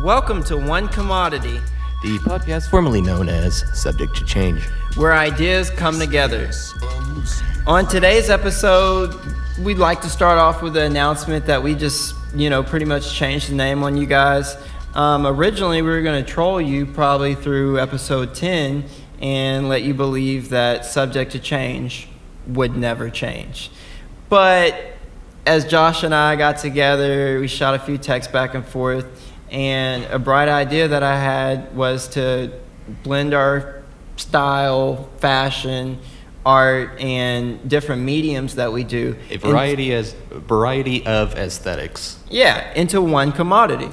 Welcome to One Commodity, the podcast formerly known as Subject to Change, where ideas come together. On today's episode, we'd like to start off with the announcement that we just, pretty much changed the name on you guys. Originally, we were going to troll you probably through episode 10 and let you believe that Subject to Change would never change. But as Josh and I got together, we shot a few texts back and forth, and a bright idea that I had was to blend our style, fashion, art, and different mediums that we do. A variety of aesthetics. Yeah, into one commodity.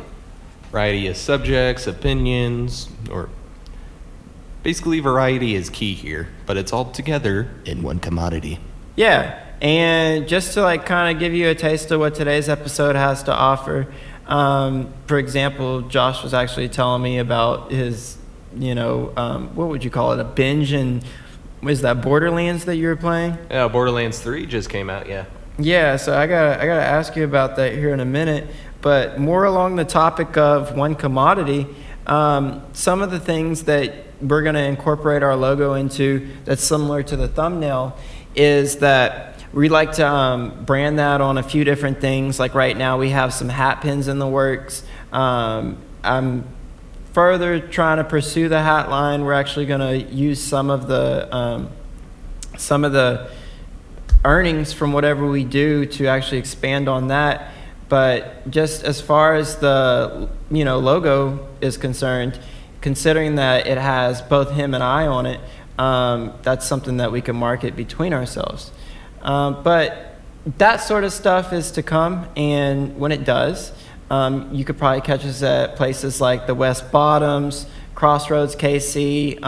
Variety of subjects, opinions, or basically variety is key here, but it's all together in one commodity. Yeah, and just to kind of give you a taste of what today's episode has to offer. For example, Josh was actually telling me about his, what would you call it? A binge in, was that Borderlands that you were playing? Yeah, Borderlands 3 just came out, yeah. Yeah, so I gotta ask you about that here in a minute. But more along the topic of one commodity, some of the things that we're gonna incorporate our logo into that's similar to the thumbnail is that we like to brand that on a few different things. Like right now we have some hat pins in the works. I'm further trying to pursue the hat line. We're actually going to use some of the earnings from whatever we do to actually expand on that. But just as far as the logo is concerned, considering that it has both him and I on it, that's something that we can market between ourselves. But that sort of stuff is to come, and when it does, you could probably catch us at places like the West Bottoms, Crossroads KC,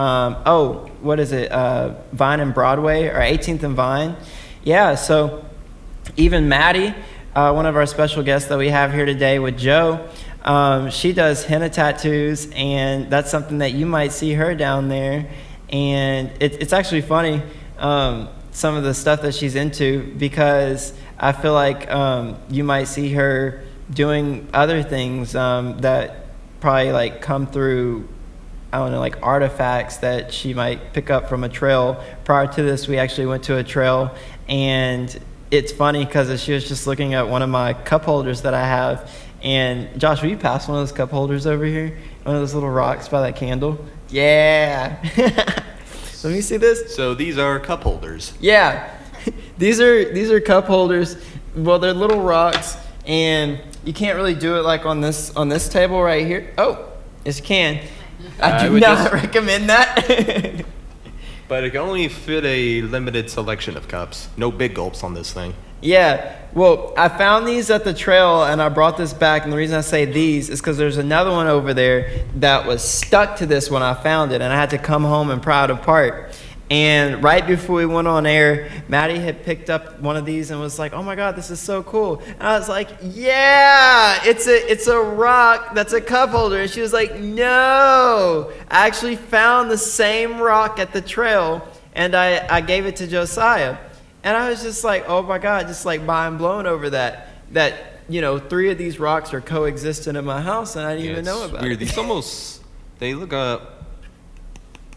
Vine and Broadway, or 18th and Vine. Yeah, so even Maddie, one of our special guests that we have here today with Joe, she does henna tattoos, and that's something that you might see her down there. And it's actually funny, some of the stuff that she's into, because I feel like you might see her doing other things that probably come through, artifacts that she might pick up from a trail. Prior to this, we actually went to a trail, and it's funny because she was just looking at one of my cup holders that I have. And Josh, will you pass one of those cup holders over here? One of those little rocks by that candle? Yeah. Let me see this. So these are cup holders. Yeah. These are cup holders. Well, they're little rocks, and you can't really do it on this table right here. Oh, yes you can. I do not recommend that. But it can only fit a limited selection of cups. No big gulps on this thing. Yeah, well, I found these at the trail, and I brought this back, and the reason I say these is because there's another one over there that was stuck to this when I found it, and I had to come home and pry it apart. And right before we went on air, Maddie had picked up one of these and was like, "Oh my God, this is so cool!" And I was like, "Yeah, it's a rock that's a cup holder." And she was like, "No, I actually found the same rock at the trail, and I gave it to Josiah." And I was just like, oh my God, just mind blown over that 3 of these rocks are coexisting in my house, and I didn't even know about it. These they look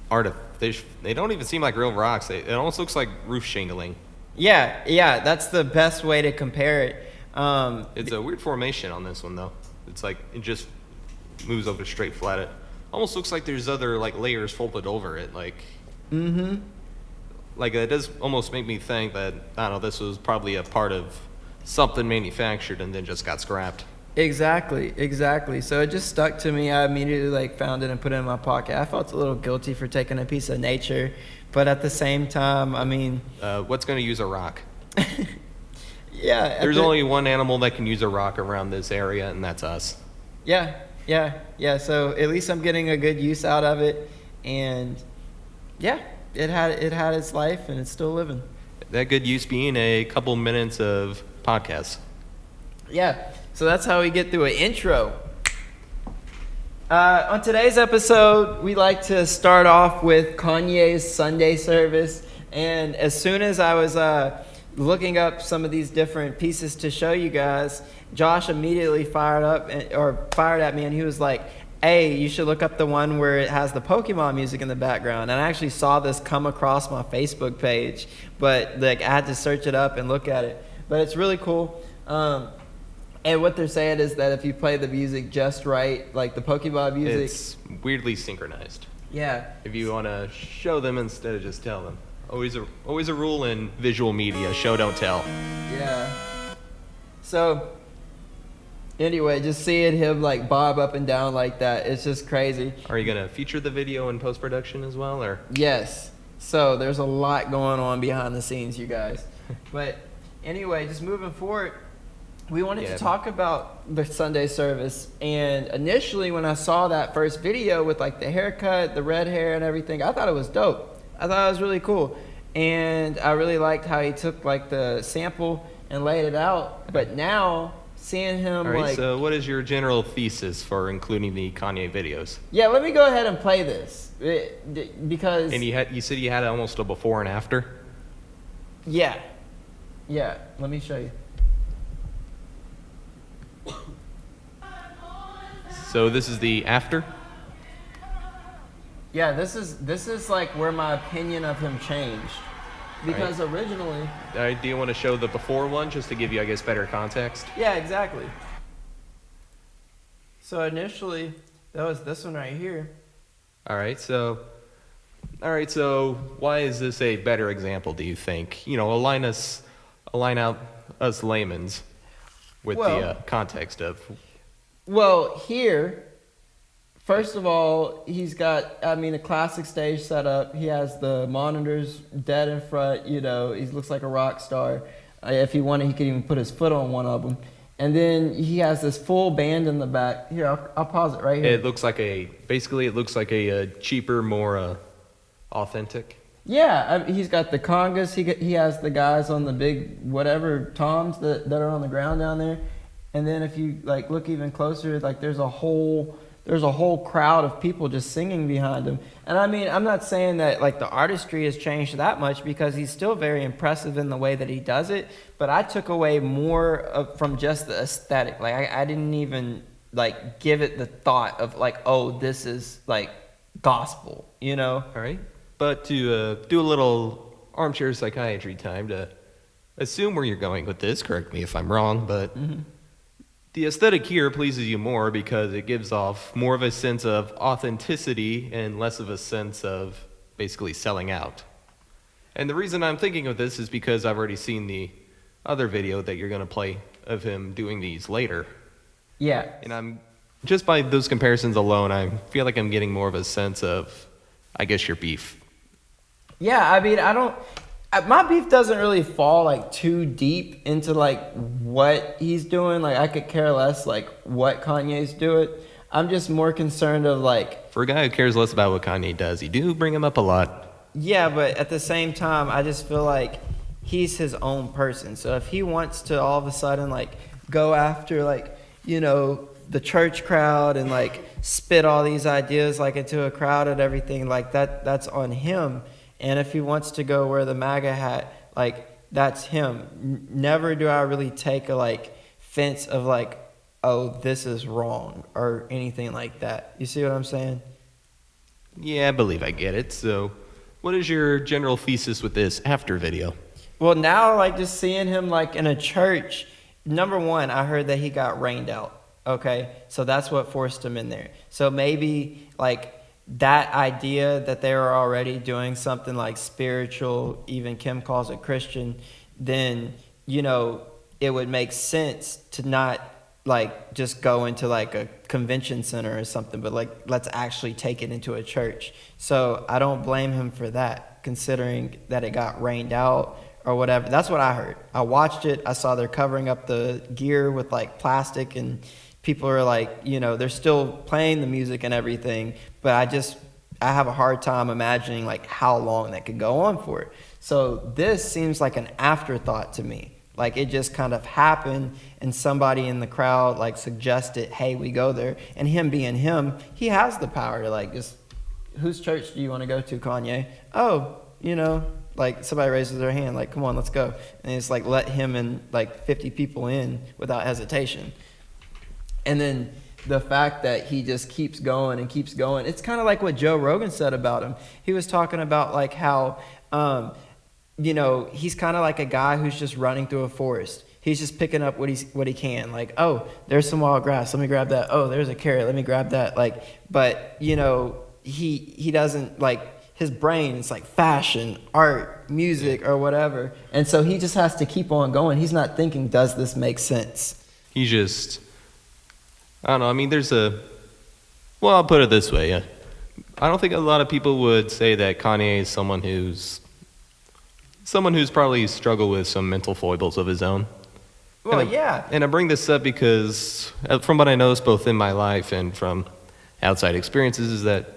artificial. They don't even seem like real rocks. It almost looks like roof shingling. Yeah, that's the best way to compare it. It's a weird formation on this one though. It's it just moves over straight flat. It almost looks like there's other layers folded over it. Mm-hmm. It does almost make me think that, I don't know, this was probably a part of something manufactured and then just got scrapped. Exactly. So it just stuck to me. I immediately found it and put it in my pocket. I felt a little guilty for taking a piece of nature, but at the same time, what's going to use a rock? Yeah. There's only one animal that can use a rock around this area, and that's us. Yeah. So at least I'm getting a good use out of it, and yeah. It had its life, and it's still living. That good use being a couple minutes of podcast. Yeah, so that's how we get through an intro. On today's episode, we like to start off with Kanye's Sunday service. And as soon as I was looking up some of these different pieces to show you guys, Josh immediately fired at me, and he was like, hey, you should look up the one where it has the Pokemon music in the background. And I actually saw this come across my Facebook page, but like I had to search it up and look at it. But it's really cool. And what they're saying is that if you play the music just right, like the Pokemon music, it's weirdly synchronized. Yeah. If you want to show them instead of just tell them. Always a rule in visual media, show don't tell. Yeah. So anyway, just seeing him like bob up and down like that, it's just crazy. Are you going to feature the video in post-production as well, or? Yes. So there's a lot going on behind the scenes, you guys. But anyway, just moving forward, we wanted to talk about the Sunday service. And initially when I saw that first video with like the haircut, the red hair and everything, I thought it was dope. I thought it was really cool. And I really liked how he took like the sample and laid it out. But now seeing him all right, like... so what is your general thesis for including the Kanye videos? Yeah, let me go ahead and play this. Because... And you said you had almost a before and after? Yeah. Yeah, let me show you. So this is the after? Yeah, this is like where my opinion of him changed. Because originally... All right, do you want to show the before one just to give you, I guess, better context? Yeah, exactly. So initially, that was this one right here. All right, so why is this a better example, do you think? You know, align out us layman's with the context of... Well, here, first of all, he's got, a classic stage setup. He has the monitors dead in front, he looks like a rock star. If he wanted, he could even put his foot on one of them. And then he has this full band in the back. Here, I'll pause it right here. It looks like a cheaper, more authentic. Yeah, he's got the congas. He has the guys on the big whatever toms that are on the ground down there. And then if you like look even closer, like there's a whole crowd of people just singing behind him. And I'm not saying that like the artistry has changed that much, because he's still very impressive in the way that he does it. But I took away more from just the aesthetic. Like I didn't even like give it the thought of like, oh, this is like gospel, All right. But to do a little armchair psychiatry time to assume where you're going with this, correct me if I'm wrong, but the aesthetic here pleases you more because it gives off more of a sense of authenticity and less of a sense of basically selling out. And the reason I'm thinking of this is because I've already seen the other video that you're going to play of him doing these later. Yeah. And I'm just by those comparisons alone, I feel like I'm getting more of a sense of, I guess, your beef. Yeah, my beef doesn't really fall like too deep into like what he's doing. Like I could care less like what Kanye's doing. I'm just more concerned of like... For a guy who cares less about what Kanye does, you do bring him up a lot. Yeah, but at the same time, I just feel like he's his own person. So if he wants to all of a sudden like go after like, the church crowd and like spit all these ideas like into a crowd and everything like that's on him. And if he wants to go wear the MAGA hat, like, that's him. Never do I really take a, like, fence of, like, oh, this is wrong or anything like that. You see what I'm saying? Yeah, I believe I get it. So what is your general thesis with this after video? Well, now, like, just seeing him, like, in a church, number one, I heard that he got rained out, okay? So that's what forced him in there. So maybe, like... that idea that they were already doing something like spiritual, even Kim calls it Christian, then, it would make sense to not like just go into like a convention center or something, but like let's actually take it into a church. So I don't blame him for that, considering that it got rained out or whatever. That's what I heard. I watched it. I saw they're covering up the gear with like plastic, and people are like, they're still playing the music and everything, but I have a hard time imagining like how long that could go on for. So this seems like an afterthought to me. Like it just kind of happened and somebody in the crowd like suggested, hey, we go there. And him being him, he has the power to like just, whose church do you want to go to, Kanye? Oh, like somebody raises their hand, like, come on, let's go. And it's like, let him and like 50 people in without hesitation. And then the fact that he just keeps going and keeps going, it's kind of like what Joe Rogan said about him. He was talking about like how, you know, he's kind of like a guy who's just running through a forest. He's just picking up what he can. Like, oh, there's some wild grass. Let me grab that. Oh, there's a carrot. Let me grab that. Like, but you know, he doesn't like, his brain is like fashion, art, music, or whatever. And so he just has to keep on going. He's not thinking, does this make sense? He just, I don't know. I mean, well, I'll put it this way. I don't think a lot of people would say that Kanye is someone who's probably struggled with some mental foibles of his own. Well, yeah. And I bring this up because from what I noticed both in my life and from outside experiences is that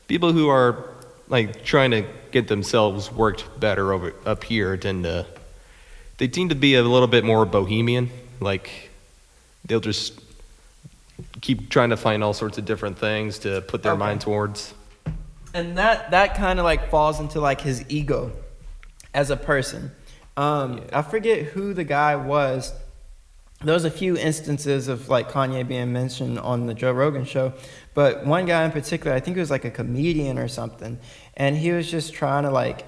people who are like trying to get themselves worked better over up here tend to be a little bit more bohemian. Like they'll just keep trying to find all sorts of different things to put their mind towards. And that kind of like falls into like his ego as a person. I forget who the guy was. There was a few instances of like Kanye being mentioned on the Joe Rogan show, but one guy in particular, I think it was like a comedian or something, and he was just trying to like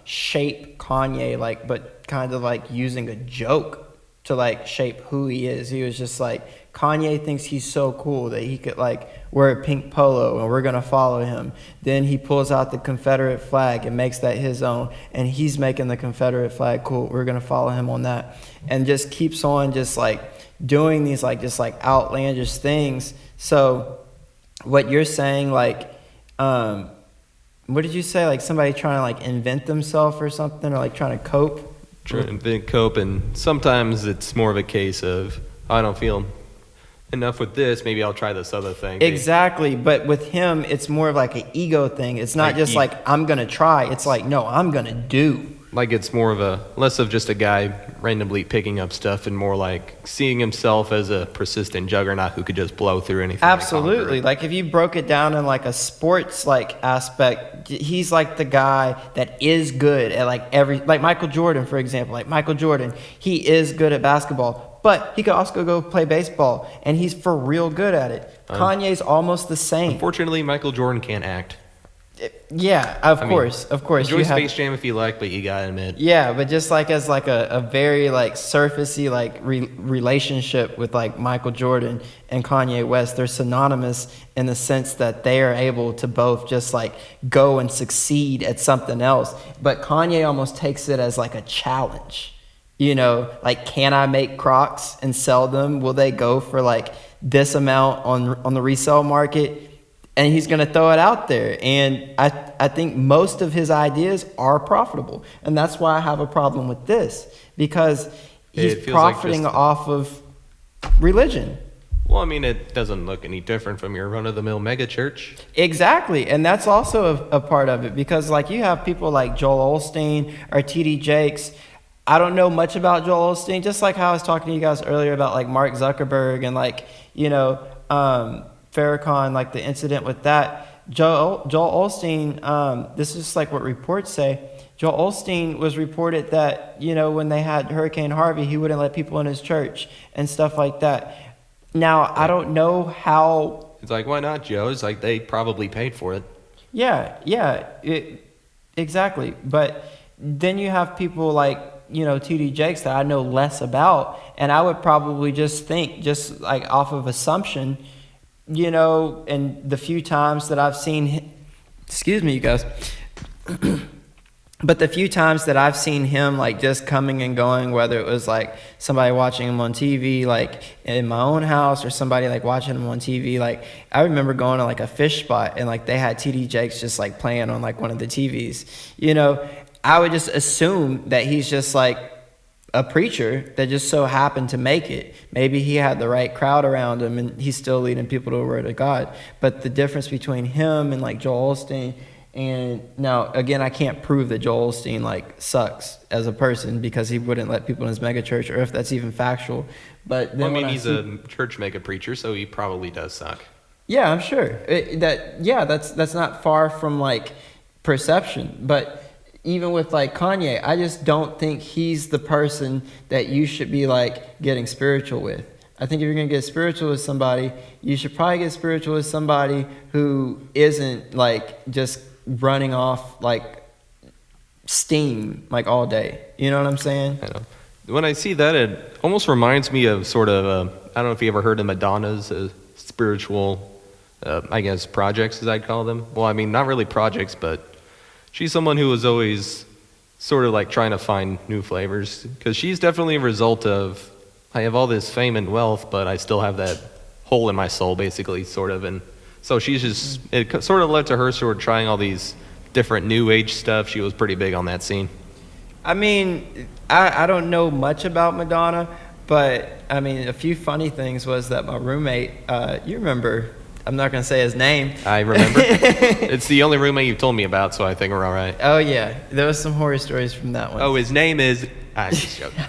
shape Kanye, like, but kind of like using a joke to like shape who he is. He was just like, Kanye thinks he's so cool that he could like wear a pink polo and we're going to follow him. Then he pulls out the Confederate flag and makes that his own, and he's making the Confederate flag cool. We're going to follow him on that. And just keeps on just like doing these like just like outlandish things. So what you're saying, like, what did you say? Like somebody trying to like invent themselves or something, or like trying to cope? Trying to invent, cope, and sometimes it's more of a case of, I don't feel enough with this, maybe I'll try this other thing. Exactly, but with him, it's more of like an ego thing. It's not like just like, I'm going to try. It's like, no, I'm going to do. Like it's more of less of just a guy randomly picking up stuff and more like seeing himself as a persistent juggernaut who could just blow through anything. Absolutely. Like if you broke it down in like a sports like aspect, he's like the guy that is good at like like Michael Jordan, for example. Like Michael Jordan, he is good at basketball, but he could also go play baseball, and he's for real good at it. Kanye's almost the same. Unfortunately, Michael Jordan can't act. Yeah, of course. Enjoy Space Jam if you like, but you gotta admit. Yeah, but just like as like a very like surfacey like relationship with like Michael Jordan and Kanye West, they're synonymous in the sense that they are able to both just like go and succeed at something else. But Kanye almost takes it as like a challenge. You know, like, can I make Crocs and sell them? Will they go for like this amount on the resale market? And he's going to throw it out there. And I think most of his ideas are profitable. And that's why I have a problem with this. Because he's profiting off of religion. Well, I mean, it doesn't look any different from your run-of-the-mill mega church. Exactly. And that's also a part of it. Because, like, you have people like Joel Osteen or T.D. Jakes. I don't know much about Joel Osteen. Just like how I was talking to you guys earlier about, like, Mark Zuckerberg and, like, you know, Farrakhan, like the incident with that. Joel Osteen, this is like what reports say. Joel Osteen was reported that, you know, when they had Hurricane Harvey, he wouldn't let people in his church and stuff like that. Now, I don't know how... It's like, why not, Joe? It's like they probably paid for it. Yeah, exactly. But then you have people like, you know, T.D. Jakes that I know less about, and I would probably just think, just like off of assumption, you know, and the few times that I've seen him, excuse me, you guys, but the few times that I've seen him, like, just coming and going, whether it was, like, somebody watching him on TV, like, in my own house, or somebody, like, watching him on TV, like, I remember going to, like, a fish spot, and, like, they had T.D. Jakes just, like, playing on, like, one of the TVs, you know. I would just assume that he's just, like, a preacher that just so happened to make it. Maybe he had the right crowd around him and he's still leading people to the word of God. But the difference between him and like Joel Osteen, and now again, I can't prove that Joel Osteen like sucks as a person because he wouldn't let people in his mega church, or if that's even factual. But then, well, I mean, he's a church mega preacher, so he probably does suck. Yeah, I'm sure that's not far from like perception. But even with like Kanye, I just don't think he's the person that you should be like getting spiritual with. I think if you're gonna get spiritual with somebody, you should probably get spiritual with somebody who isn't like just running off like steam like all day. You know what I'm saying? I know. When I see that, it almost reminds me of sort of, I don't know if you ever heard of Madonna's spiritual, I guess, projects, as I'd call them. Well, I mean, not really projects, but she's someone who was always sort of like trying to find new flavors. Because she's definitely a result of, I have all this fame and wealth, but I still have that hole in my soul, basically, sort of. And so she's just, it sort of led to her sort of trying all these different new age stuff. She was pretty big on that scene. I mean, I don't know much about Madonna, but I mean, a few funny things was that my roommate, you remember, I'm not going to say his name. I remember. It's the only roommate you've told me about, so I think we're all right. Oh, yeah. There was some horror stories from that one. Oh, his name is... I'm just joking.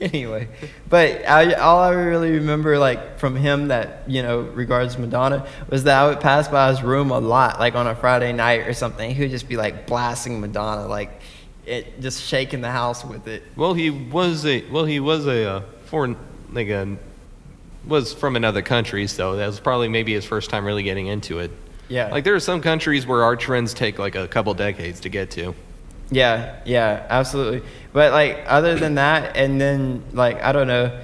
Anyway, but all I really remember, like, from him that, you know, regards Madonna, was that I would pass by his room a lot, like on a Friday night or something. He would just be, like, blasting Madonna, like, it just shaking the house with it. Well, he was a foreign, like, was from another country, so that was probably maybe his first time really getting into it. Yeah. Like, there are some countries where our trends take, like, a couple decades to get to. Yeah, absolutely. But like other than that, and then like I don't know,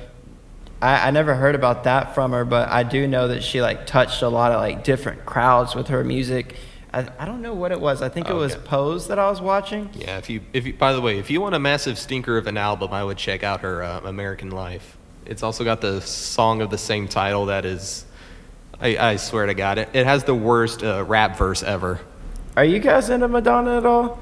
I never heard about that from her, but I do know that she like touched a lot of like different crowds with her music. I don't know what it was. I think it was Pose that I was watching. Yeah, if you by the way, if you want a massive stinker of an album, I would check out her American Life. It's also got the song of the same title that is, I swear to God, it has the worst rap verse ever. Are you guys into Madonna at all?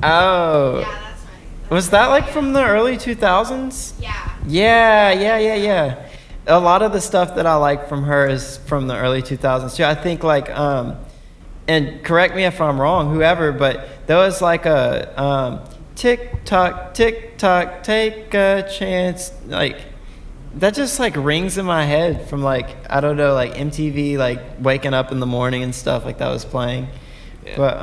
Oh. Yeah, that's right. Was that like from the early 2000s? Yeah. Yeah. A lot of the stuff that I like from her is from the early 2000s too. I think like, and correct me if I'm wrong, whoever, but there was like a tick tock, take a chance. Like that just like rings in my head from like, I don't know, like MTV, like waking up in the morning and stuff like that was playing. Yeah. But,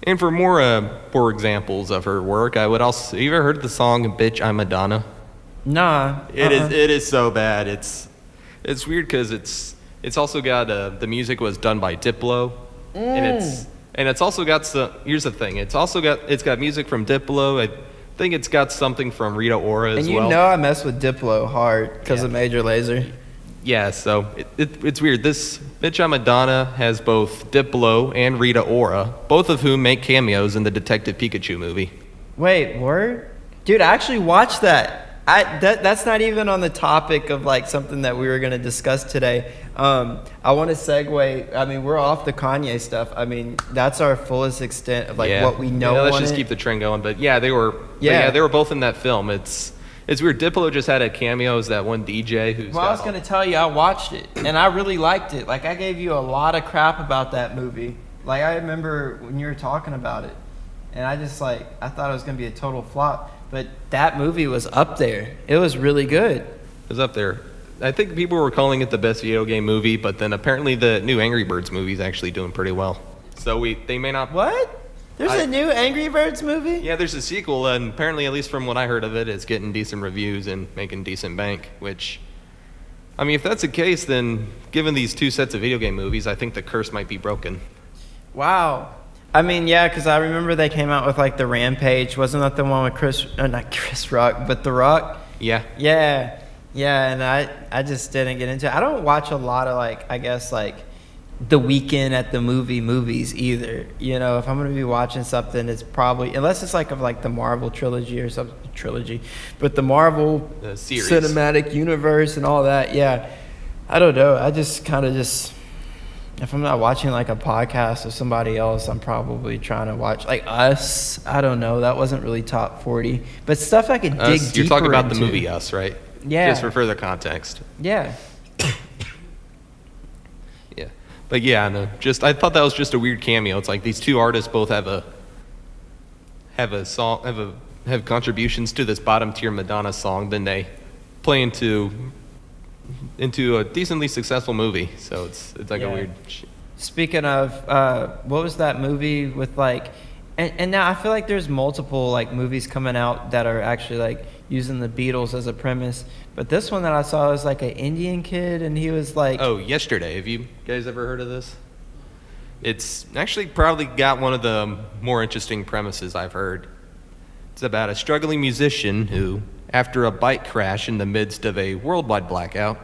And for more examples of her work, I would also... Have you ever heard the song "Bitch, I'm Madonna"? Nah. It is so bad. It's weird because it's also got the music was done by Diplo, and it's also got some. Here's the thing. It's got music from Diplo. I think it's got something from Rita Ora as well. And you know I mess with Diplo hard because of Major Lazer. Yeah, so it's weird. This Bitch I'm Madonna has both Diplo and Rita Ora, both of whom make cameos in the Detective Pikachu movie. Wait, word? Dude, I actually watched that. That's not even on the topic of like something that we were going to discuss today. I want to segue. I mean, we're off the Kanye stuff. I mean, that's our fullest extent of like what we know. Yeah, let's just keep the trend going. But yeah, they were both in that film. It's weird. Diplo just had a cameo as that one DJ who's. Well, I was going to tell you, I watched it, and I really liked it. Like, I gave you a lot of crap about that movie. Like, I remember when you were talking about it, and I just, like, I thought it was going to be a total flop. But that movie was up there. It was really good. It was up there. I think people were calling it the best video game movie, but then apparently the new Angry Birds movie is actually doing pretty well. So they may not. What? There's a new Angry Birds movie? Yeah, there's a sequel, and apparently, at least from what I heard of it, it's getting decent reviews and making decent bank, which, I mean, if that's the case, then given these two sets of video game movies, I think the curse might be broken. Wow. I mean, yeah, because I remember they came out with, like, the Rampage. Wasn't that the one with not Chris Rock, but The Rock? Yeah. Yeah, and I just didn't get into it. I don't watch a lot of, like, I guess, like, the weekend at the movies either. You know, if I'm going to be watching something, it's probably, unless it's like of like the Marvel trilogy or something, but the Marvel series, cinematic universe and all that. Yeah. I don't know. I just kind of if I'm not watching like a podcast of somebody else, I'm probably trying to watch like Us. I don't know. That wasn't really top 40, but stuff I could dig deeper You're talking about into. the movie Us, right? Yeah. Just for further context. Yeah. But yeah, no, I thought that was just a weird cameo. It's like these two artists both have contributions to this bottom tier Madonna song. Then they play into into a decently successful movie. So it's like a weird. Speaking of, what was that movie with like, and now I feel like there's multiple like movies coming out that are actually like using the Beatles as a premise. But this one that I saw was like an Indian kid, and he was like, Oh, Yesterday. Have you guys ever heard of this? It's actually probably got one of the more interesting premises I've heard. It's about a struggling musician who, after a bike crash in the midst of a worldwide blackout,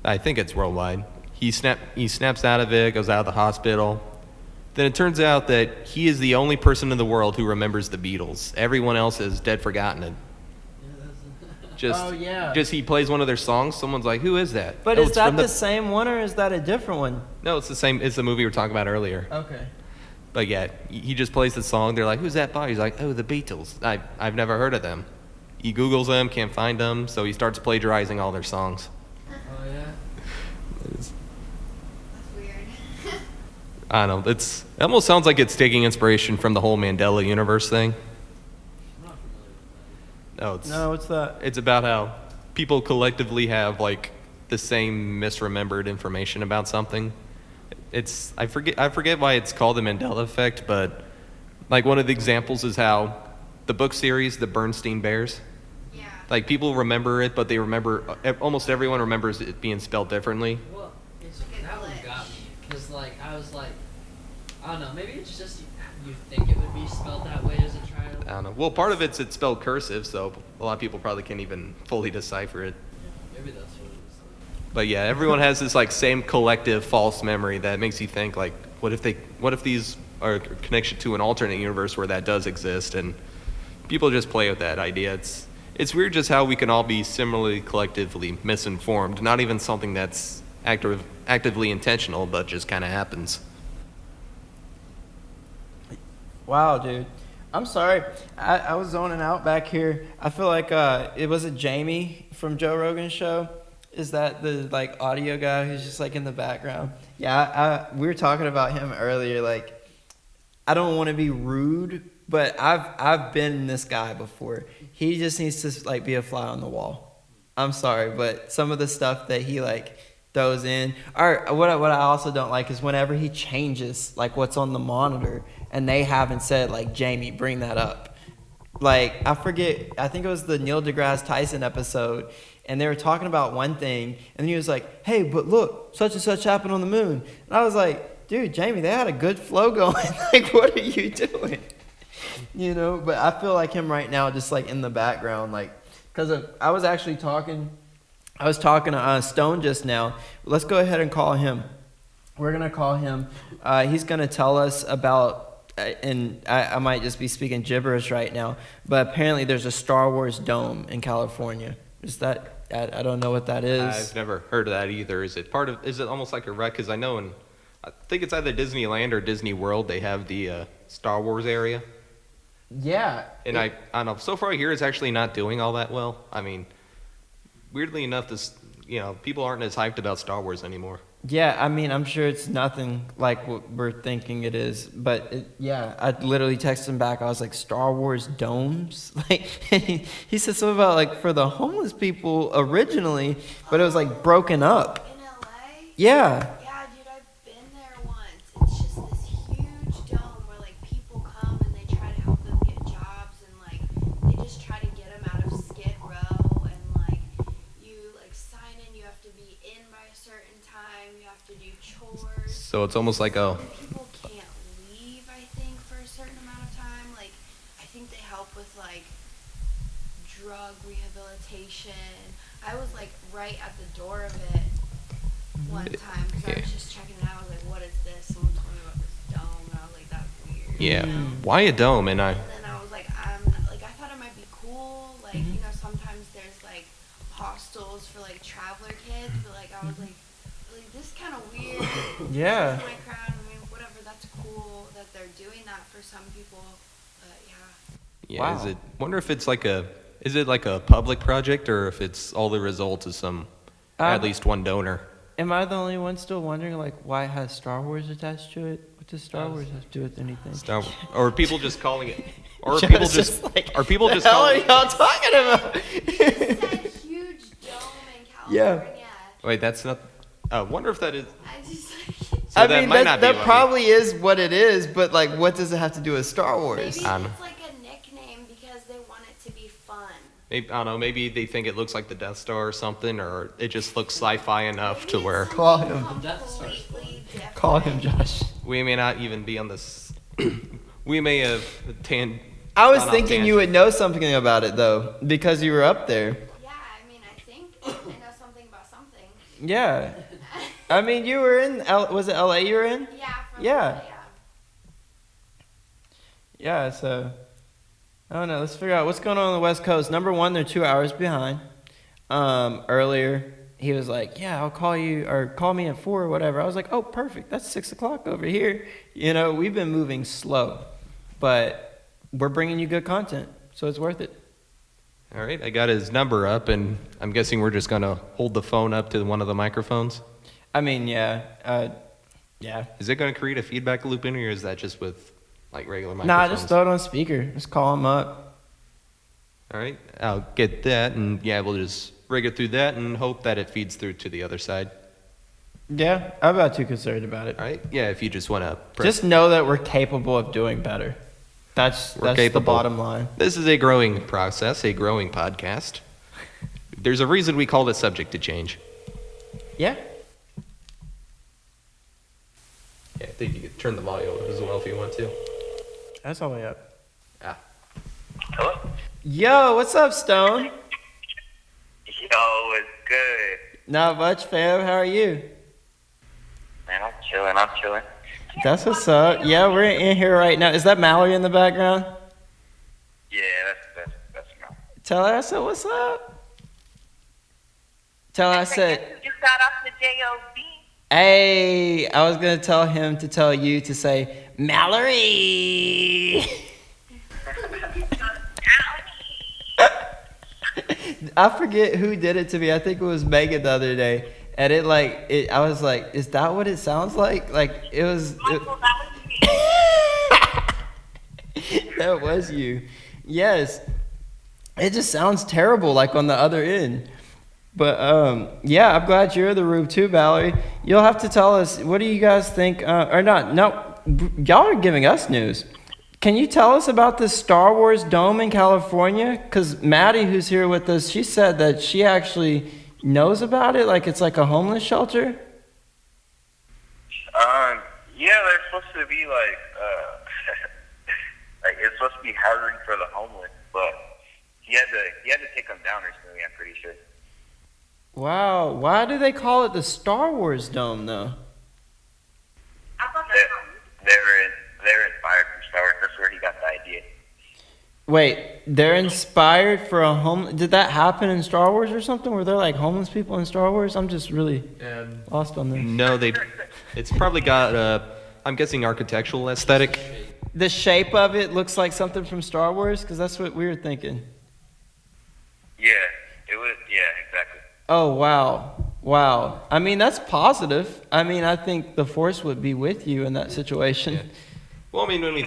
I think it's worldwide, he snaps out of it, goes out of the hospital. Then it turns out that he is the only person in the world who remembers the Beatles. Everyone else has dead forgotten it. Just he plays one of their songs. Someone's like, "Who is that?" But is that the same one or is that a different one? No, it's the same. It's the movie we were talking about earlier. Okay. But yeah, he just plays the song. They're like, "Who's that by?" He's like, "Oh, the Beatles." I've never heard of them. He Googles them, can't find them, so he starts plagiarizing all their songs. Oh yeah. That's weird. I don't know. It almost sounds like it's taking inspiration from the whole Mandela universe thing. I'm not familiar with that. No, What's that? it's about how people collectively have like the same misremembered information about something. I forget why it's called the Mandela effect, but like one of the examples is how the book series, The Bernstein Bears, Yeah. like people remember it, but they remember almost everyone remembers it being spelled differently. Well, Like a that one glitch. got me because like I was like, I don't know, maybe it's just you think it would be spelled that way as a child. I don't know. Well, part of it's spelled cursive, so a lot of people probably can't even fully decipher it. Maybe that's what it was. But yeah, everyone has this like same collective false memory that makes you think like, what if these are a connection to an alternate universe where that does exist, and people just play with that idea. It's weird just how we can all be similarly collectively misinformed, not even something that's actively intentional, but just kind of happens. Wow, dude. I'm sorry. I was zoning out back here. I feel like it was Jamie from Joe Rogan's show. Is that the like audio guy who's just like in the background? Yeah, we were talking about him earlier. Like, I don't want to be rude, but I've been this guy before. He just needs to like be a fly on the wall. I'm sorry, but some of the stuff that he like throws in, or what I also don't like is whenever he changes like what's on the monitor and they haven't said like, Jamie, bring that up. Like, I forget, I think it was the Neil deGrasse Tyson episode, and they were talking about one thing, and he was like, hey, but look, such and such happened on the moon. And I was like, dude, Jamie, they had a good flow going. Like, what are you doing? You know, but I feel like him right now, just like in the background, like, because I was actually talking to Stone just now. Let's go ahead and call him. We're going to call him. He's going to tell us about, and I might just be speaking gibberish right now, but apparently there's a Star Wars dome in California. Is that, I don't know what that is. I've never heard of that either. Is it almost like a wreck? Because I know I think it's either Disneyland or Disney World, they have the Star Wars area. Yeah. And I don't know, so far I hear it's actually not doing all that well. I mean, weirdly enough, people aren't as hyped about Star Wars anymore. Yeah, I mean, I'm sure it's nothing like what we're thinking it is, but I literally texted him back. I was like, Star Wars domes? Like, he said something about like for the homeless people originally, but it was like broken up. In LA? Yeah. Yeah, dude, I've been there once. It's just this huge dome where like people come and they try to help them get jobs, and like they just try to get them out of Skid Row, and like you like sign in, you have to be in by a certain time, you have to do chores. So it's almost like People can't leave, I think, for a certain amount of time. Like, I think they help with like drug rehabilitation. I was like right at the door of it one time because I was just checking it out. I was like, what is this? Someone told me about this dome, and I was like, that's weird. yeah, You know? why a dome? And And then I was like, I thought it might be cool. Like, you know, sometimes there's like hostels for like traveler kids, but like I was like this is kind of weird. Yeah. This is my crowd. I mean, whatever. That's cool that they're doing that for some people. But yeah. Wow. Wonder if it's is it like a public project, or if it's all the results of some, at least one donor? Am I the only one still wondering like why it has Star Wars attached to it? What does Star Wars have to do with anything? Or are people just calling it, or are Joe's people just like, are people the just hell are calling y'all talking about? It's that huge dome in California. Wait, that's not. I wonder if that is. I just So that might not be that what probably is what it is, but like, what does it have to do with Star Wars? maybe it's I don't know. like a nickname because they want it to be fun. Maybe, I don't know. Maybe they think it looks like the Death Star or something, or it just looks sci-fi enough to Maybe where it's Call something him. Death Star's completely different. Call him Josh. we may not even be on this. We may have I was gone off thinking you tangent. would know something about it though, because you were up there. Yeah, I mean, I think I know something about something. Yeah. I mean, you were in. Was it LA you were in? Yeah. From Yeah. yeah. Yeah. So, I don't know. Let's figure out what's going on the West Coast. Number one, they're 2 hours behind. Earlier, he was like, "Yeah, I'll call you or call me at 4 or whatever." I was like, "Oh, perfect. That's 6 o'clock over here." You know, we've been moving slow, but we're bringing you good content, so it's worth it. All right, I got his number up, and I'm guessing we're just gonna hold the phone up to one of the microphones. I mean, yeah. Yeah. Is it gonna create a feedback loop in here, or is that just with like regular Nah, microphones? just throw it on speaker. Just call him up. All right, I'll get that, and yeah, we'll just rig it through that and hope that it feeds through to the other side. Yeah, I'm not too concerned about it. All right, yeah, if you just wanna Just know that we're capable of doing better. That's the capable. bottom line. This is a growing process, a growing podcast. There's a reason we called it subject to change. Yeah. Yeah, I think you could turn the volume up as well if you want to. That's all the way up. Ah. Hello? Yo, what's up, Stone? Yo, it's good. Not much, fam. How are you? Man, I'm chilling. That's what's up. Yeah, we're in here right now. Is that Mallory in the background? Yeah, that's no. Tell her I said, what's up? Tell her I said, You just got off the JOB. hey, I was going to tell him to tell you to say, Mallory. I forget who did it to me. I think it was Megan the other day. And I was like, is that what it sounds like? Like, it was. Michael, that was me. That was you. Yes. It just sounds terrible, like on the other end. But yeah, I'm glad you're in the room too, Valerie. You'll have to tell us, what do you guys think? Or not? No, y'all are giving us news. Can you tell us about the Star Wars Dome in California? Because Maddie, who's here with us, she said that she actually knows about it, like it's like a homeless shelter. Yeah, they're supposed to be like like it's supposed to be housing for the homeless, but he had to take them down recently, I'm pretty sure. Wow, why do they call it the Star Wars Dome though? I thought that They're inspired from Star Wars. That's where he got the idea. Wait, they're inspired for a home. Did that happen in Star Wars or something? Were there like homeless people in Star Wars? I'm just really lost on this. No, it's probably got I'm guessing architectural aesthetic. The shape of it looks like something from Star Wars, because that's what we were thinking. Yeah, it was. Yeah, exactly. Oh, wow. I mean, that's positive. I mean, I think the Force would be with you in that situation. Yeah. Well, I mean, when we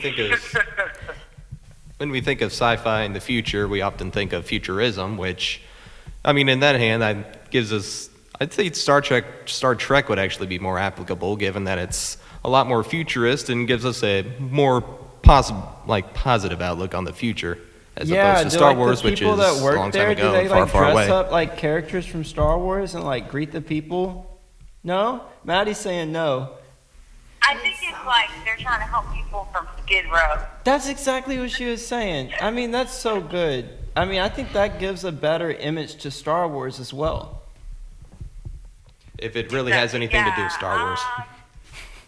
think of sci-fi in the future, we often think of futurism, which, I mean, in that hand, that gives us. I'd say Star Trek would actually be more applicable, given that it's a lot more futurist and gives us a more positive outlook on the future, as opposed to Star Wars, which is a long time ago and far, far away. Do they dress up like characters from Star Wars and like greet the people? No? Maddie's saying no. I think it's like they're trying to help people from Skid Row. That's exactly what she was saying. I mean, that's so good. I mean, I think that gives a better image to Star Wars as well. If it really has anything to do with Star Wars.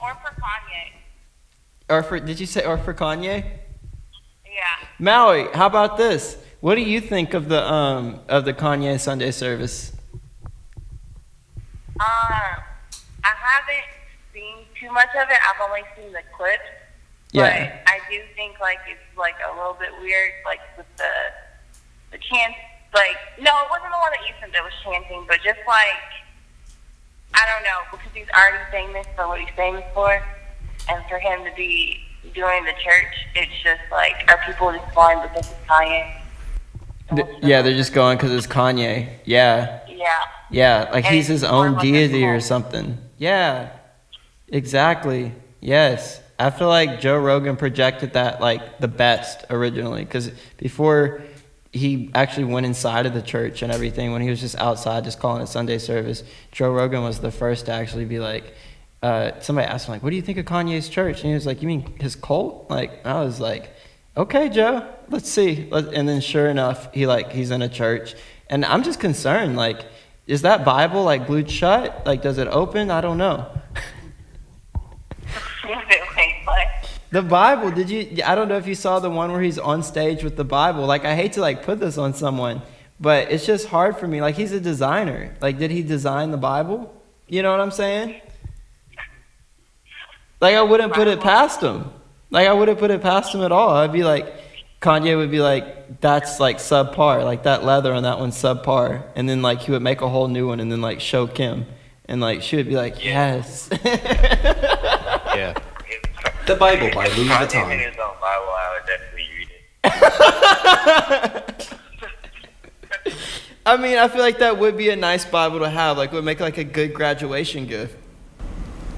Or for Kanye. Did you say or for Kanye? Yeah. Mallory, how about this? What do you think of the Kanye Sunday service? I haven't seen too much of it. I've only seen the clips. Yeah. But I do think like it's like a little bit weird, like with the chant. Like no, it wasn't the one that Ethan that was chanting, but just like I don't know, because he's already famous for what he's famous for, and for him to be doing the church, it's just like, are people just going because it's Kanye? Yeah, they're just going because it's Kanye. Yeah. Yeah. Yeah. Yeah, like And he's his it's more own like a deity or cult. something. Yeah, exactly. Yes. I feel like Joe Rogan projected that like the best originally, because before he actually went inside of the church and everything, when he was just outside just calling it Sunday service, Joe Rogan was the first to actually be like, somebody asked him like, what do you think of Kanye's church? And he was like, you mean his cult? Like, I was like, okay, Joe, let's see. And then sure enough, he's in a church. And I'm just concerned, like, is that Bible like glued shut? Like, does it open? I don't know. The Bible, I don't know if you saw the one where he's on stage with the Bible. Like, I hate to like put this on someone, but it's just hard for me. Like, he's a designer. Like, did he design the Bible? You know what I'm saying? Like, I wouldn't put it past him. Like, I wouldn't put it past him at all. I'd be like, Kanye would be like, that's like subpar. Like, that leather on that one's subpar. And then like he would make a whole new one and then like show Kim. And like she would be like, yes. Yeah. The Bible by Louis Kanye Vuitton. made his own Bible, I would definitely read it. I mean, I feel like that would be a nice Bible to have. Like, would make like a good graduation gift.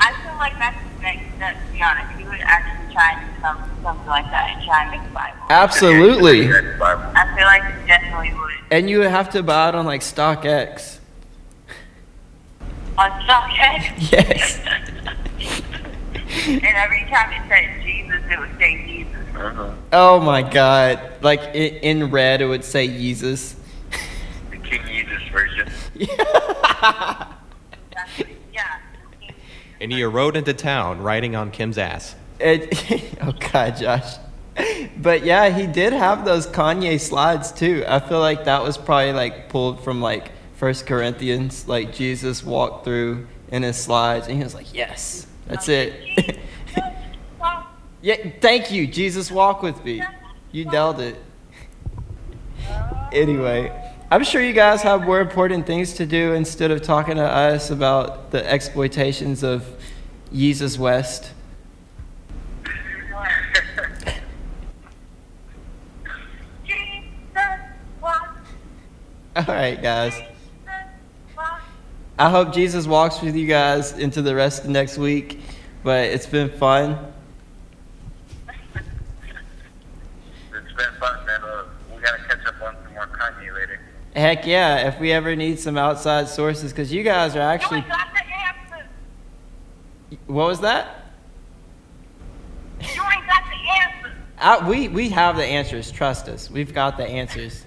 I feel like that's the next step, to be honest. He would actually try and do something like that and try and make a Bible. Absolutely. I feel like he definitely would. And you would have to buy it on like StockX. On StockX? Yes. And every time it said Jesus, it would say Jesus. Oh my God. Like in red, it would say Jesus. The King Jesus version. Exactly. Yeah. And he rode into town riding on Kim's ass. Oh God, Josh. But yeah, he did have those Kanye slides too. I feel like that was probably like pulled from like 1 Corinthians. Like Jesus walked through in his slides and he was like, yes, that's it. Yeah, thank you. Jesus, walk with me. You nailed it. Anyway, I'm sure you guys have more important things to do instead of talking to us about the exploitations of Yeezus West. All right, guys. I hope Jesus walks with you guys into the rest of next week, but it's been fun. It's been fun, man. We gotta catch up on some more Kanye later. Heck yeah, if we ever need some outside sources, because you guys are actually... You ain't got the answer. What was that? You ain't got the answer. We have the answers. Trust us. We've got the answers.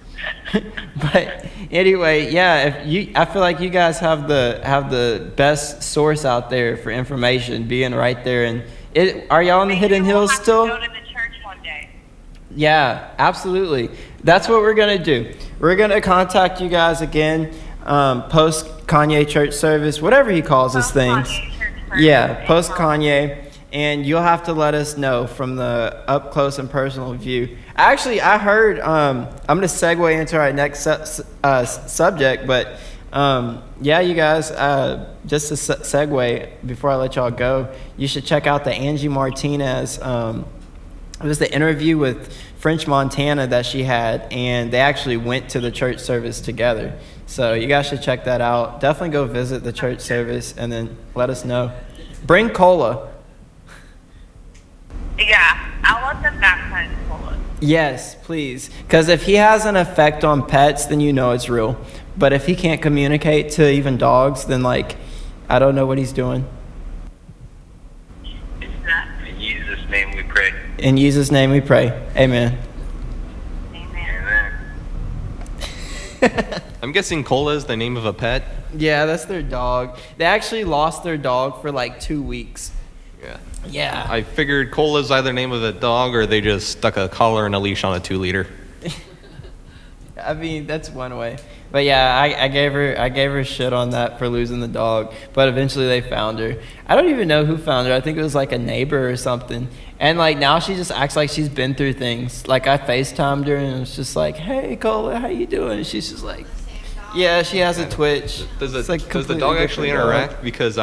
But anyway, yeah. I feel like you guys have the best source out there for information, being right there. And are y'all in the Hidden Hills still? Go to the church one day. Yeah, absolutely. That's what we're gonna do. We're gonna contact you guys again, post Kanye church service, whatever he calls his things. Yeah, post Kanye. And you'll have to let us know from the up close and personal view. Actually, I heard, I'm going to segue into our next subject, but yeah, you guys, just to segue before I let y'all go, you should check out the Angie Martinez. It was the interview with French Montana that she had, and they actually went to the church service together. So you guys should check that out. Definitely go visit the church service and then let us know. Bring cola. Yeah, I want them baptized cola. Yes, please. Because if he has an effect on pets, then you know it's real. But if he can't communicate to even dogs, then, like, I don't know what he's doing. In Jesus' name we pray. In Jesus' name we pray. Amen. Amen. Amen. I'm guessing Cola is the name of a pet. Yeah, that's their dog. They actually lost their dog for, like, 2 weeks. Yeah. Yeah. I figured Cola's either the name of a dog or they just stuck a collar and a leash on a 2-liter. I mean, that's one way. But yeah, I gave her shit on that for losing the dog. But eventually they found her. I don't even know who found her. I think it was like a neighbor or something. And like now she just acts like she's been through things. Like I FaceTimed her and it was just like, "Hey, Cola, how you doing?" And she's just like, yeah, she has a twitch. Does It's like the completely dog actually different dog. interact? Because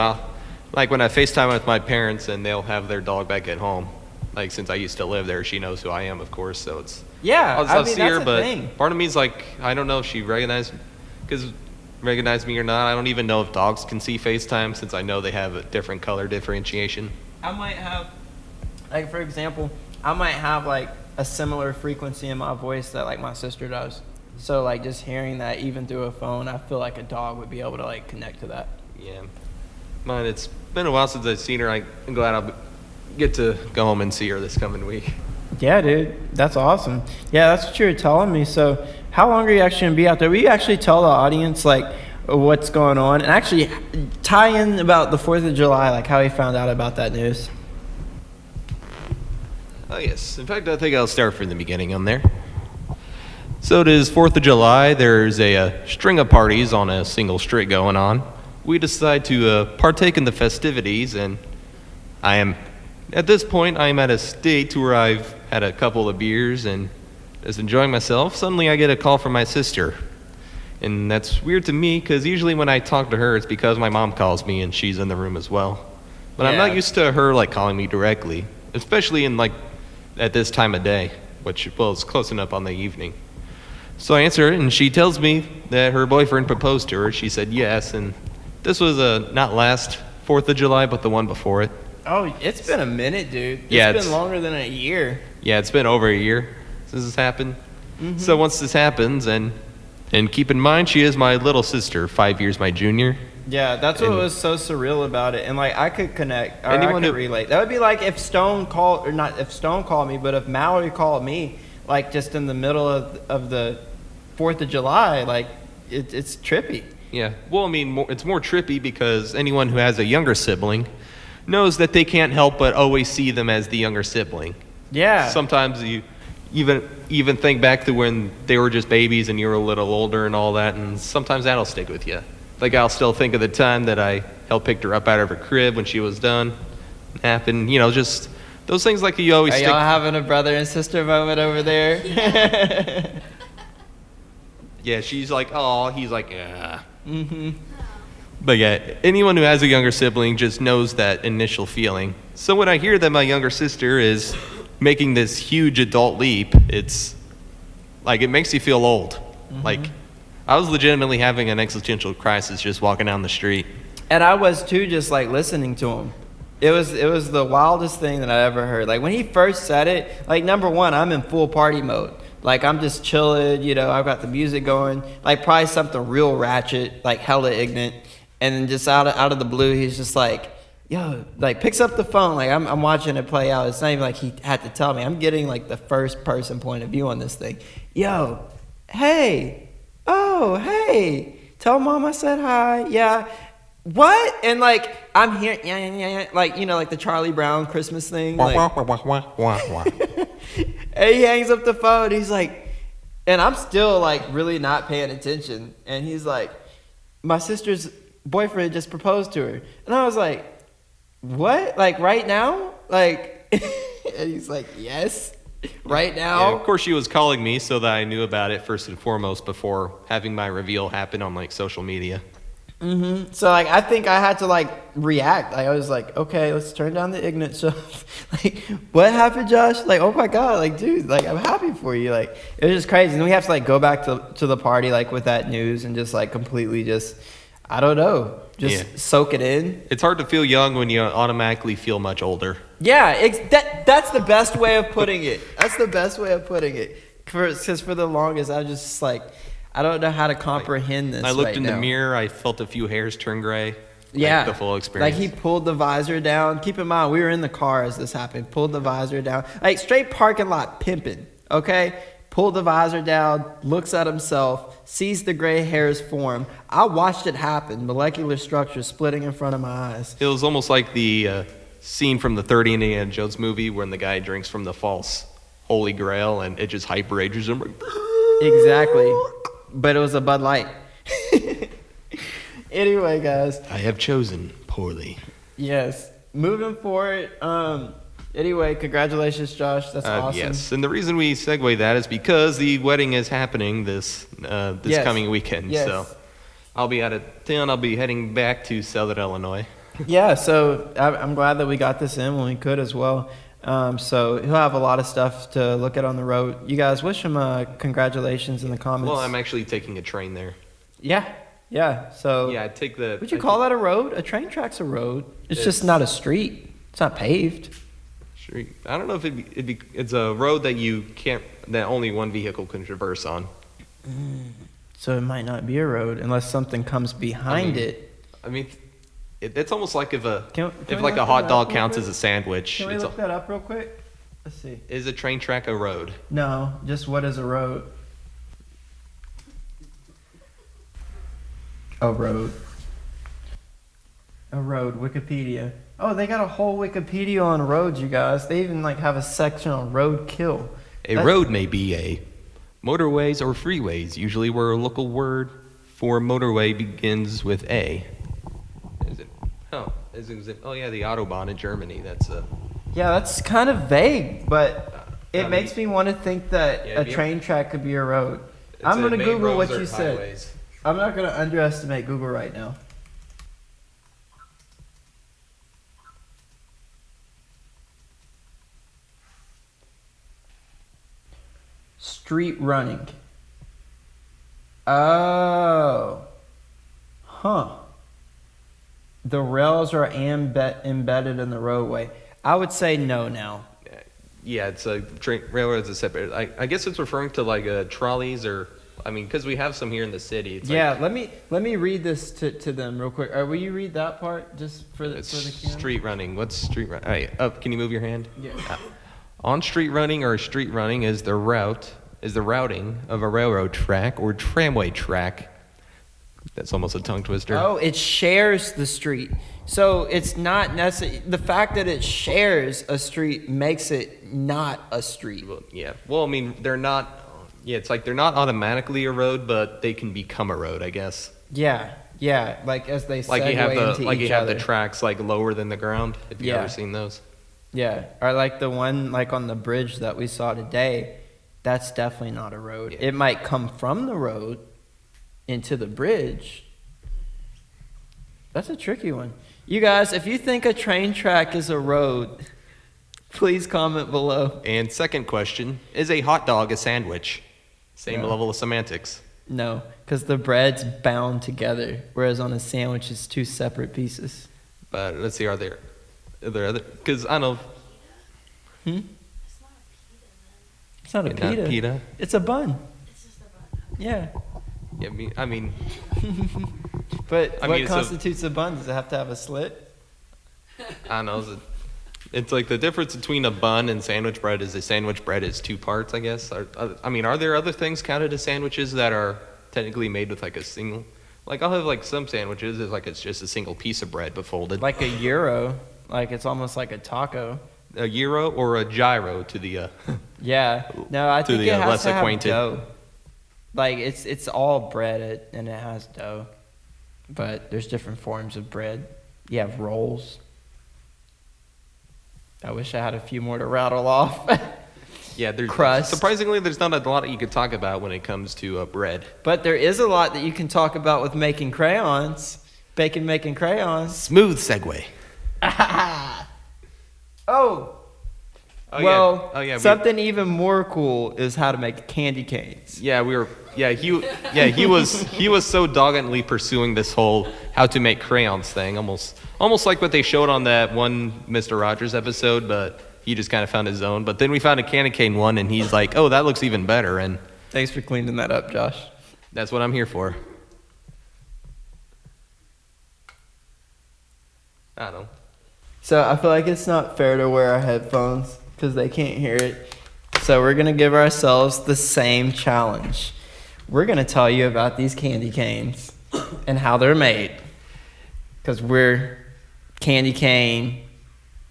like when I FaceTime with my parents and they'll have their dog back at home, like since I used to live there, she knows who I am, of course. So it's Yeah, I'll I mean, see her, that's but the thing. part of me is like I don't know if she recognized because recognize me or not. I don't even know if dogs can see FaceTime since I know they have a different color differentiation. I might have, like, for example, I might have, like, a similar frequency in my voice that, like, my sister does. So, like, just hearing that even through a phone, I feel like a dog would be able to, like, connect to that. Yeah. Mine, it's been a while since I've seen her. I'm glad I'll get to go home and see her this coming week. Yeah, dude. That's awesome. Yeah, that's what you were telling me. So, how long are you actually going to be out there? Will you actually tell the audience, like, what's going on? And actually tie in about the 4th of July, like, how he found out about that news. Oh, yes. In fact, I think I'll start from the beginning on there. So it is 4th of July. There's a string of parties on a single street going on. We decide to partake in the festivities, and at this point, I am at a state where I've had a couple of beers and is enjoying myself. Suddenly, I get a call from my sister. And that's weird to me, because usually when I talk to her, it's because my mom calls me and she's in the room as well. But I'm not used to her, like, calling me directly, especially in, like, at this time of day, which, well, it's close enough on the evening. So I answer it, and she tells me that her boyfriend proposed to her. She said yes, and this was not last 4th of July, but the one before it. Oh, it's been a minute, dude. Yeah, it's been longer than a year. Yeah, it's been over a year since this happened. Mm-hmm. So once this happens, and keep in mind, she is my little sister, 5 years my junior. Yeah, that's what was so surreal about it. And, like, I could connect, or I could relate. That would be like if Stone called, or not if Stone called me, but if Mallory called me, like, just in the middle of the 4th of July, like, it's trippy. Yeah. Well, I mean, it's more trippy because anyone who has a younger sibling knows that they can't help but always see them as the younger sibling. Yeah. Sometimes you even think back to when they were just babies and you were a little older and all that, and sometimes that'll stick with you. Like, I'll still think of the time that I helped pick her up out of her crib when she was done. It happened, just those things like you always stick. Are y'all having a brother and sister moment over there? Yeah, she's like, oh, he's like, yeah. Mm-hmm. But yeah, anyone who has a younger sibling just knows that initial feeling. So when I hear that my younger sister is making this huge adult leap, it's like, it makes you feel old. Mm-hmm. Like, I was legitimately having an existential crisis just walking down the street. And I was too, just like listening to him. It was the wildest thing that I ever heard. Like, when he first said it, like, number one, I'm in full party mode. Like, I'm just chilling, I've got the music going. Like, probably something real ratchet, like hella ignorant. And then just out of the blue, he's just like, yo, like, picks up the phone. Like, I'm watching it play out. It's not even like he had to tell me. I'm getting, like, the first person point of view on this thing. Yo, hey, oh, hey, tell mom I said hi. Yeah. What? And, like, I'm hearing, yeah, like, like the Charlie Brown Christmas thing. Like, and he hangs up the phone. He's like, and I'm still, like, really not paying attention. And he's like, my sister's boyfriend just proposed to her. And I was like, what? Like, right now? Like, and he's like, yes, right now. Yeah, of course, she was calling me so that I knew about it first and foremost before having my reveal happen on, like, social media. Mm-hmm. So, like, I think I had to, like, react. Like, I was like, okay, let's turn down the ignorant stuff. Like, what happened, Josh? Like, oh my God, like, dude, like, I'm happy for you. Like, it was just crazy. And we have to, like, go back to the party, like, with that news and just, like, completely just, I don't know, just soak it in. It's hard to feel young when you automatically feel much older. Yeah, that's the best way of putting it. That's the best way of putting it. Because for the longest, I was just like, I don't know how to comprehend this. I looked in the mirror, I felt a few hairs turn gray. Yeah. Like the full experience. Like, he pulled the visor down. Keep in mind, we were in the car as this happened. Pulled the visor down. Like, straight parking lot pimping, okay? Pulled the visor down, looks at himself, sees the gray hairs form. I watched it happen, molecular structure splitting in front of my eyes. It was almost like the scene from the 30 Indiana Jones movie when the guy drinks from the false Holy Grail and it just hyper ages him. Exactly. But it was a Bud Light. Anyway, guys. I have chosen poorly. Yes. Moving forward, anyway, congratulations, Josh. That's awesome. Yes, and the reason we segue that is because the wedding is happening this coming weekend. Yes. So I'll be out of town. I'll be heading back to Southern Illinois. Yeah, so I'm glad that we got this in when we could as well. So he'll have a lot of stuff to look at on the road. You guys wish him congratulations in the comments. Well, I'm actually taking a train there. Yeah. Yeah. So Yeah, I'd take the. would you call that a road? A train track's a road. It's just not a street. It's not paved. Street. I don't know if it's a road that only one vehicle can traverse on. So it might not be a road unless something comes behind it. I mean, it's almost like if Can we like look a hot that dog up counts real as a sandwich. Can we It's look that up real quick? Let's see. Is a train track a road? No, just what is a road? A road. A road, Wikipedia. Oh, they got a whole Wikipedia on roads, you guys. They even like have a section on roadkill. A road may be a motorways or freeways, usually where a local word for motorway begins with A. Is it? Oh, oh yeah, the Autobahn in Germany. That's a. Yeah, that's kind of vague, but it I makes me want to think that Yeah, a train track could be a road. I'm a going to main Google roads what or you said. highways. I'm not going to underestimate Google right now. Street running. Oh. Huh. The rails are embedded in the roadway. I would say no now. Yeah, it's a train railroads is separate. I guess it's referring to like trolleys or I mean because we have some here in the city. It's Yeah, like, let me read this to them real quick. Will you read that part just for the it's camera? street running. What's street running? Right, up. Can you move your hand? Yeah. On street running or street running is the routing of a railroad track or tramway track. That's almost a tongue twister. Oh, it shares the street. So it's not necessary. The fact that it shares a street makes it not a street. Well, yeah. Well, I mean, they're not. Yeah, it's like they're not automatically a road, but they can become a road, I guess. Yeah, yeah. Like as they Like segue you have into like each you have other. the tracks like lower than the ground. If you've Yeah. ever seen those. Yeah, or like the one like on the bridge that we saw today. That's definitely not a road. Yeah. It might come from the road into the bridge. That's a tricky one. You guys, if you think a train track is a road, please comment below. And second question, is a hot dog a sandwich? Same No. level of semantics. No, because the bread's bound together, whereas on a sandwich it's two separate pieces. But let's see, are there other? Because I know. Hmm? It's not a pita then. It's not a Not pita. pita. It's a bun. It's just a bun. Yeah. Yeah, I mean, But I what mean, it's constitutes a bun? Does it have to have a slit? I don't know. It's like the difference between a bun and sandwich bread is a sandwich bread is two parts, I guess. I mean, are there other things counted as sandwiches that are technically made with like a single? Like I'll have like some sandwiches is like it's just a single piece of bread but folded. Like a gyro. Like it's almost like a taco. A gyro or a gyro to the. Yeah. No, I To think the, it has less to have acquainted. dough. Like it's all bread and it has dough. But there's different forms of bread. You have rolls. I wish I had a few more to rattle off. Yeah, there's Crust. surprisingly there's not a lot that you could talk about when it comes to bread. But there is a lot that you can talk about with making crayons. Making crayons. Smooth segue. Oh. Oh, Well, yeah. Oh, yeah. something even more cool is how to make candy canes. Yeah, he was so doggedly pursuing this whole how to make crayons thing, almost like what they showed on that one Mr. Rogers episode, but he just kind of found his own. But then we found a candy cane one, and he's like, "Oh, that looks even better," and Thanks for cleaning that up, Josh. that's what I'm here for. I don't know. So I feel like it's not fair to wear our headphones because they can't hear it. So we're going to give ourselves the same challenge. We're going to tell you about these candy canes and how they're made because we're candy cane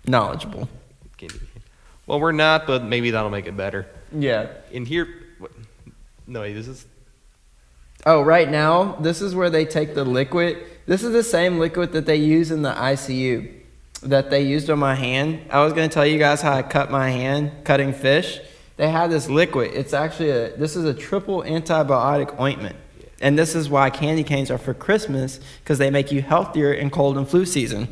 knowledgeable. Candy cane. Well, we're not, but maybe that'll make it better. Yeah. In here, no, wait, this is. Oh, right now, this is where they take the liquid. This is the same liquid that they use in the ICU that they used on my hand. I was going to tell you guys how I cut my hand cutting fish. They have this liquid. It's actually this is a triple antibiotic ointment. And this is why candy canes are for Christmas, because they make you healthier in cold and flu season.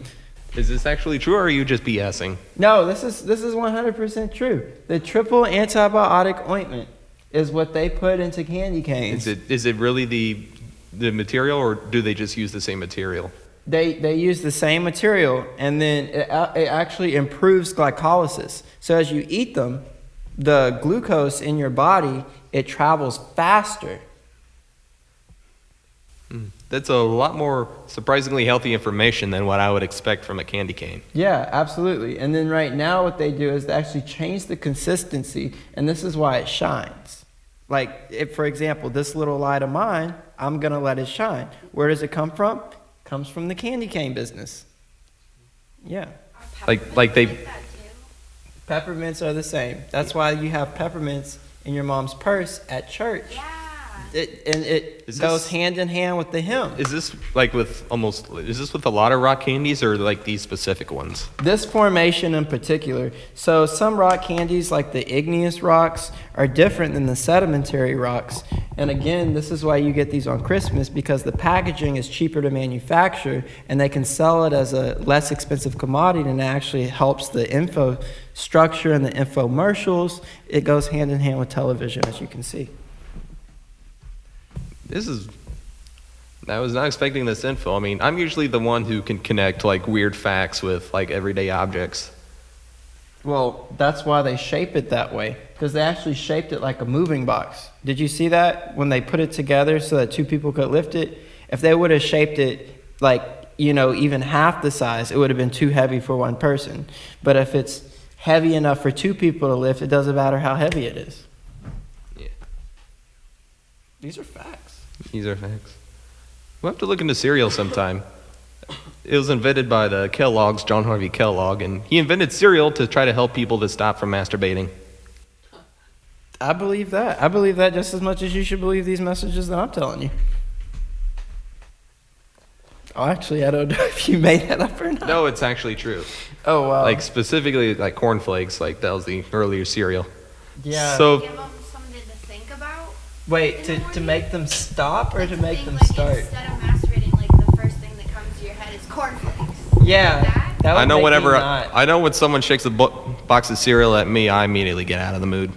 Is this actually true, or are you just BSing? No, this is 100% true. The triple antibiotic ointment is what they put into candy canes. Is it really the the material, or do they just use the same material? They use the same material, and then it actually improves glycolysis. So as you eat them, the glucose in your body, it travels faster. That's a lot more surprisingly healthy information than what I would expect from a candy cane. Yeah, absolutely. And then right now what they do is they actually change the consistency, and this is why it shines. Like, if, for example, this little light of mine, I'm going to let it shine. Where does it come from? It comes from the candy cane business. Yeah. Like they... that too? Peppermints are the same. That's why you have peppermints in your mom's purse at church. Yeah. It goes hand in hand with the hymn. Is this like with a lot of rock candies, or like these specific ones? This formation in particular. So some rock candies, like the igneous rocks, are different than the sedimentary rocks. And again, this is why you get these on Christmas, because the packaging is cheaper to manufacture, and they can sell it as a less expensive commodity, and it actually helps the info structure and the infomercials. It goes hand in hand with television, as you can see. I was not expecting this info. I mean, I'm usually the one who can connect like weird facts with like everyday objects. Well, that's why they shape it that way, because they actually shaped it like a moving box. Did you see that when they put it together so that two people could lift it? If they would have shaped it like, even half the size, it would have been too heavy for one person. But if it's heavy enough for two people to lift, it doesn't matter how heavy it is. Yeah. These are facts. These are facts. We'll have to look into cereal sometime. It was invented by the Kellogg's, John Harvey Kellogg, and he invented cereal to try to help people to stop from masturbating. I believe that. I believe that just as much as you should believe these messages that I'm telling you. Oh, actually, I don't know if you made that up or not. No, it's actually true. Oh, wow. Like specifically like cornflakes, like that was the earlier cereal. Yeah. So Give them something to think about. Wait, in the to morning? make them stop or Like to the make thing, them like, start? Instead of masturbating, like the first thing that comes to your head is cornflakes. Yeah. That? That would I know make me whenever not. I know when someone shakes a box of cereal at me, I immediately get out of the mood.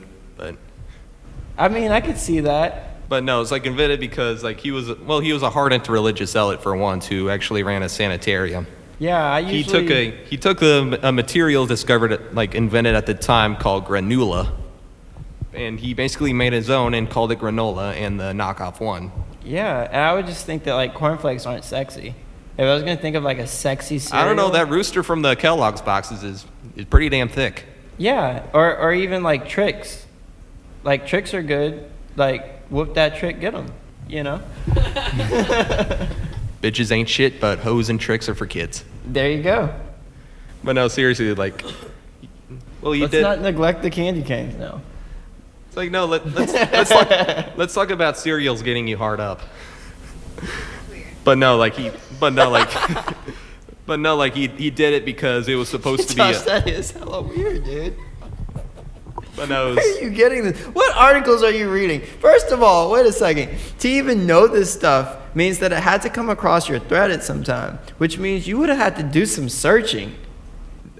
I mean, I could see that. But no, it's like invented because like he was a hardened religious zealot for once who actually ran a sanitarium. Yeah, I usually... He took a material discovered invented at the time called granula, and he basically made his own and called it granola, and the knockoff won. Yeah, and I would just think that like cornflakes aren't sexy. If I was gonna think of like a sexy cereal, I don't know, that rooster from the Kellogg's boxes is pretty damn thick. Yeah, or even like tricks. Like tricks are good. Like whoop that trick, get them. Bitches ain't shit, but hoes and tricks are for kids. There you go. But no, seriously, like, well, you Let's did. not neglect the candy canes now. It's like no, let's talk about cereals getting you hard up. Weird. But no, he did it because it was supposed to be. Josh, that is hella weird, dude. But no, Where are you getting this? What articles are you reading? First of all, wait a second. To even know this stuff means that it had to come across your thread at some time, which means you would have had to do some searching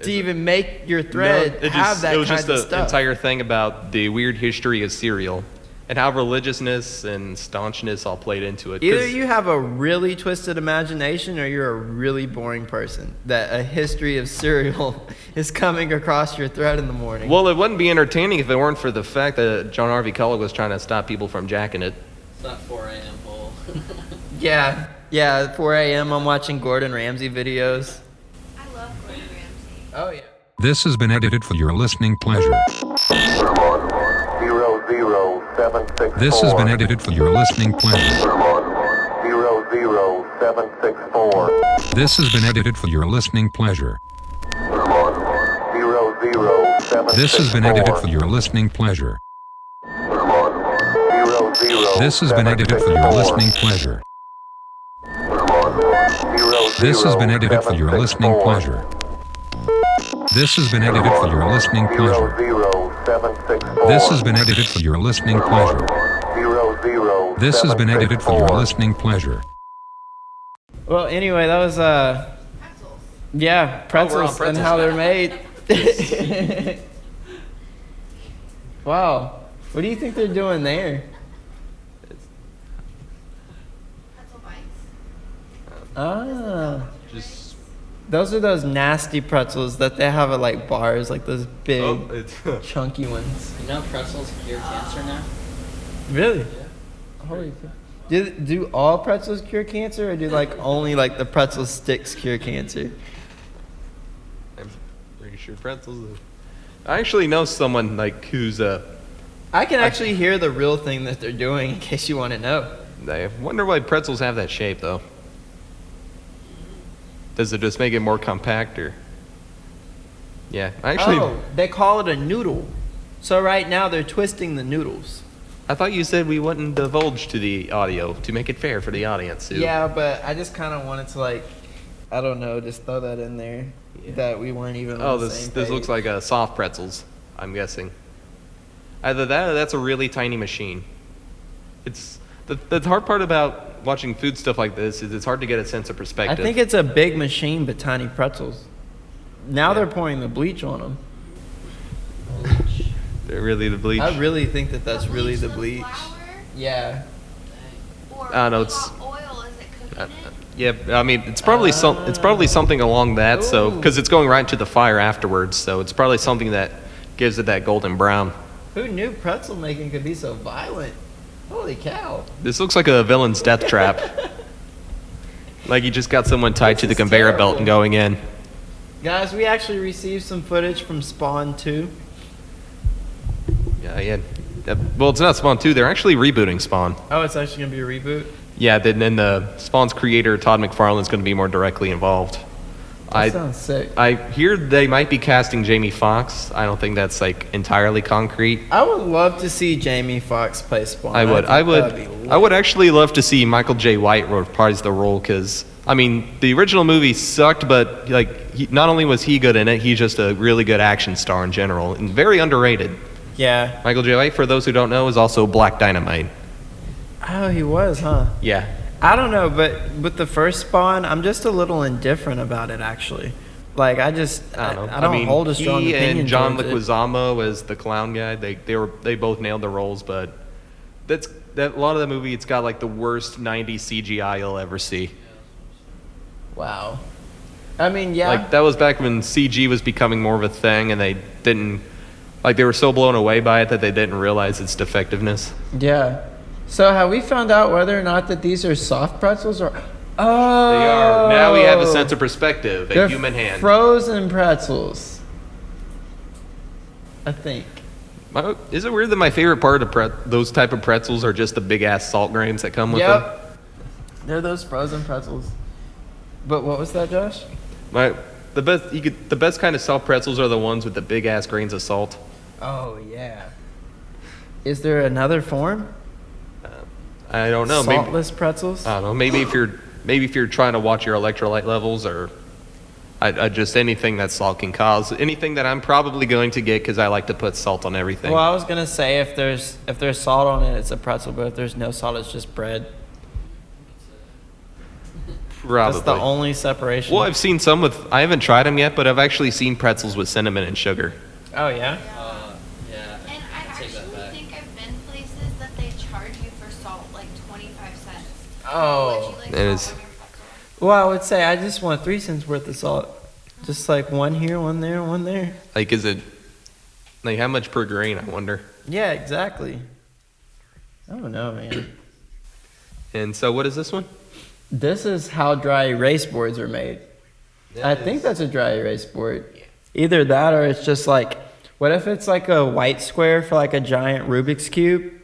to even make your thread have that it was kind just of the stuff. entire thing about the weird history of cereal and how religiousness and staunchness all played into it. Either you have a really twisted imagination or you're a really boring person that a history of cereal is coming across your thread in the morning. Well, it wouldn't be entertaining if it weren't for the fact that John Harvey Kellogg was trying to stop people from jacking it. It's that 4 a.m. poll. Yeah, at 4 a.m. I'm watching Gordon Ramsay videos. I love Gordon Ramsay. Oh, yeah. This has been edited for your listening pleasure. 00764. This has been edited for your listening pleasure. 00764. This has been edited for your listening pleasure. 00764. This has been edited for your listening pleasure. 00764. This has been edited for your listening pleasure. This has been edited for your listening pleasure. This has been edited for your listening pleasure. 00764. This has been edited for your listening pleasure. 00764. This has been edited for your listening pleasure. Well, anyway, that was, Pretzels. yeah, pretzels, and how they're made. Wow. What do you think they're doing there? Pretzels Ah. Just Those are those nasty pretzels that they have at like bars, like those big, it's chunky ones. You know pretzels cure cancer now? Really? Yeah. Holy cow. Do all pretzels cure cancer, or do like only like the pretzel sticks cure cancer? I'm pretty sure pretzels. I actually know someone like who's I can actually hear the real thing that they're doing in case you want to know. I wonder why pretzels have that shape though. Does it just make it more compact or? Yeah, Oh, they call it a noodle. So right now they're twisting the noodles. I thought you said we wouldn't divulge to the audio to make it fair for the audience. Sue. Yeah, but I just kind of wanted to like, I don't know, just throw that in there Yeah. that we weren't even. Oh, on the this same this looks page. like soft pretzels. I'm guessing. Either that or that's a really tiny machine. It's the hard part about watching food stuff like this is it's hard to get a sense of I perspective. think it's a big machine, but tiny pretzels. Now Yeah. they're pouring the bleach on them. They're really the bleach. I really think that that's really the bleach. Flour, Yeah. or I don't know, it's- hot oil, is it cooking it? Yeah, I mean it's probably it's probably something along that. So because it's going right into the fire afterwards, so it's probably something that gives it that golden brown. Who knew pretzel making could be so violent? Holy cow. This looks like a villain's death trap. Like you just got someone tied to the This is conveyor belt terrible. and going in. Guys, we actually received some footage from Spawn 2. Yeah. Well, it's not Spawn 2. They're actually rebooting Spawn. Oh, it's actually going to be a reboot? Yeah, then the Spawn's creator, Todd McFarlane's going to be more directly involved. That sounds sick. I hear they might be casting Jamie Foxx. I don't think that's like entirely concrete. I would love to see Jamie Foxx play Spawn. I would. think I that'd be would. lit. I would actually love to see Michael J. White reprise the role because I mean the original movie sucked, but like not only was he good in it, he's just a really good action star in general and very underrated. Yeah. Michael J. White, for those who don't know, is also Black Dynamite. Oh, he was, huh? Yeah. I don't know, but with the first Spawn, I'm just a little indifferent about it, actually. Like, I don't know. I don't mean, hold a strong he opinion and John towards it. Leguizamo as the clown guy. They both nailed the roles, but that a lot of the movie. It's got like the worst '90s CGI you'll ever see. Wow. I mean, yeah. Like that was back when CG was becoming more of a thing, and they didn't like they were so blown away by it that they didn't realize its defectiveness. Yeah. So have we found out whether or not that these are soft pretzels or... Oh! They are. Now we have a sense of perspective, a They're human hand. frozen pretzels. I think. Is it weird that my favorite part of those type of pretzels are just the big ass salt grains that come with them? Yep. They're those frozen pretzels. But what was that, Josh? The best kind of soft pretzels are the ones with the big ass grains of salt. Oh, yeah. Is there another form? I don't know. Saltless pretzels? I don't know. Maybe if you're trying to watch your electrolyte levels, or I just anything that salt can cause, anything that I'm probably going to get because I like to put salt on everything. Well, I was gonna say if there's salt on it, it's a pretzel. But if there's no salt, it's just bread. Probably. That's the only separation. Well, I've seen some with. I haven't tried them yet, but I've actually seen pretzels with cinnamon and sugar. Oh yeah. Yeah. And I take that actually back. think I've been places that they charge you for salt like 25 cents. Oh. Would you like It salt is. on your pretzel? Well, I would say I just want 3 cents worth of salt. Just like one here, one there, one there. Like, is it like how much per grain? I wonder. Yeah, exactly. I don't know, man. And so, what is this one? This is how dry erase boards are made. I think that's a dry erase board. Either that or it's just like, what if it's like a white square for like a giant Rubik's Cube?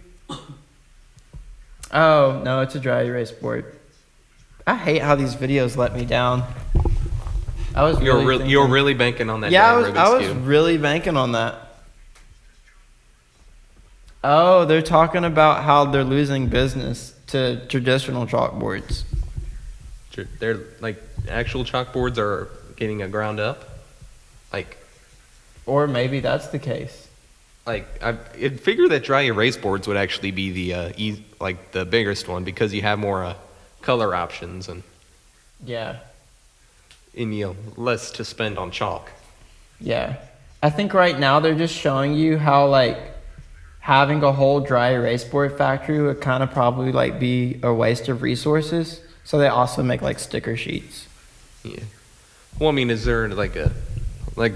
Oh, no, it's a dry erase board. I hate how these videos let me down. I was You're thinking- really banking on that. Yeah, I giant was Rubik's Cube. really banking on that. Oh, they're talking about how they're losing business to traditional chalkboards. They're like actual chalkboards are getting a ground up. Like Or maybe that's the case. I'd figure that dry erase boards would actually be the biggest one because you have more color options and Yeah. less to spend on chalk. Yeah. I think right now they're just showing you how like having a whole dry erase board factory would kind of probably like be a waste of resources. So they also make like sticker sheets. Yeah. Well, I mean, is there like a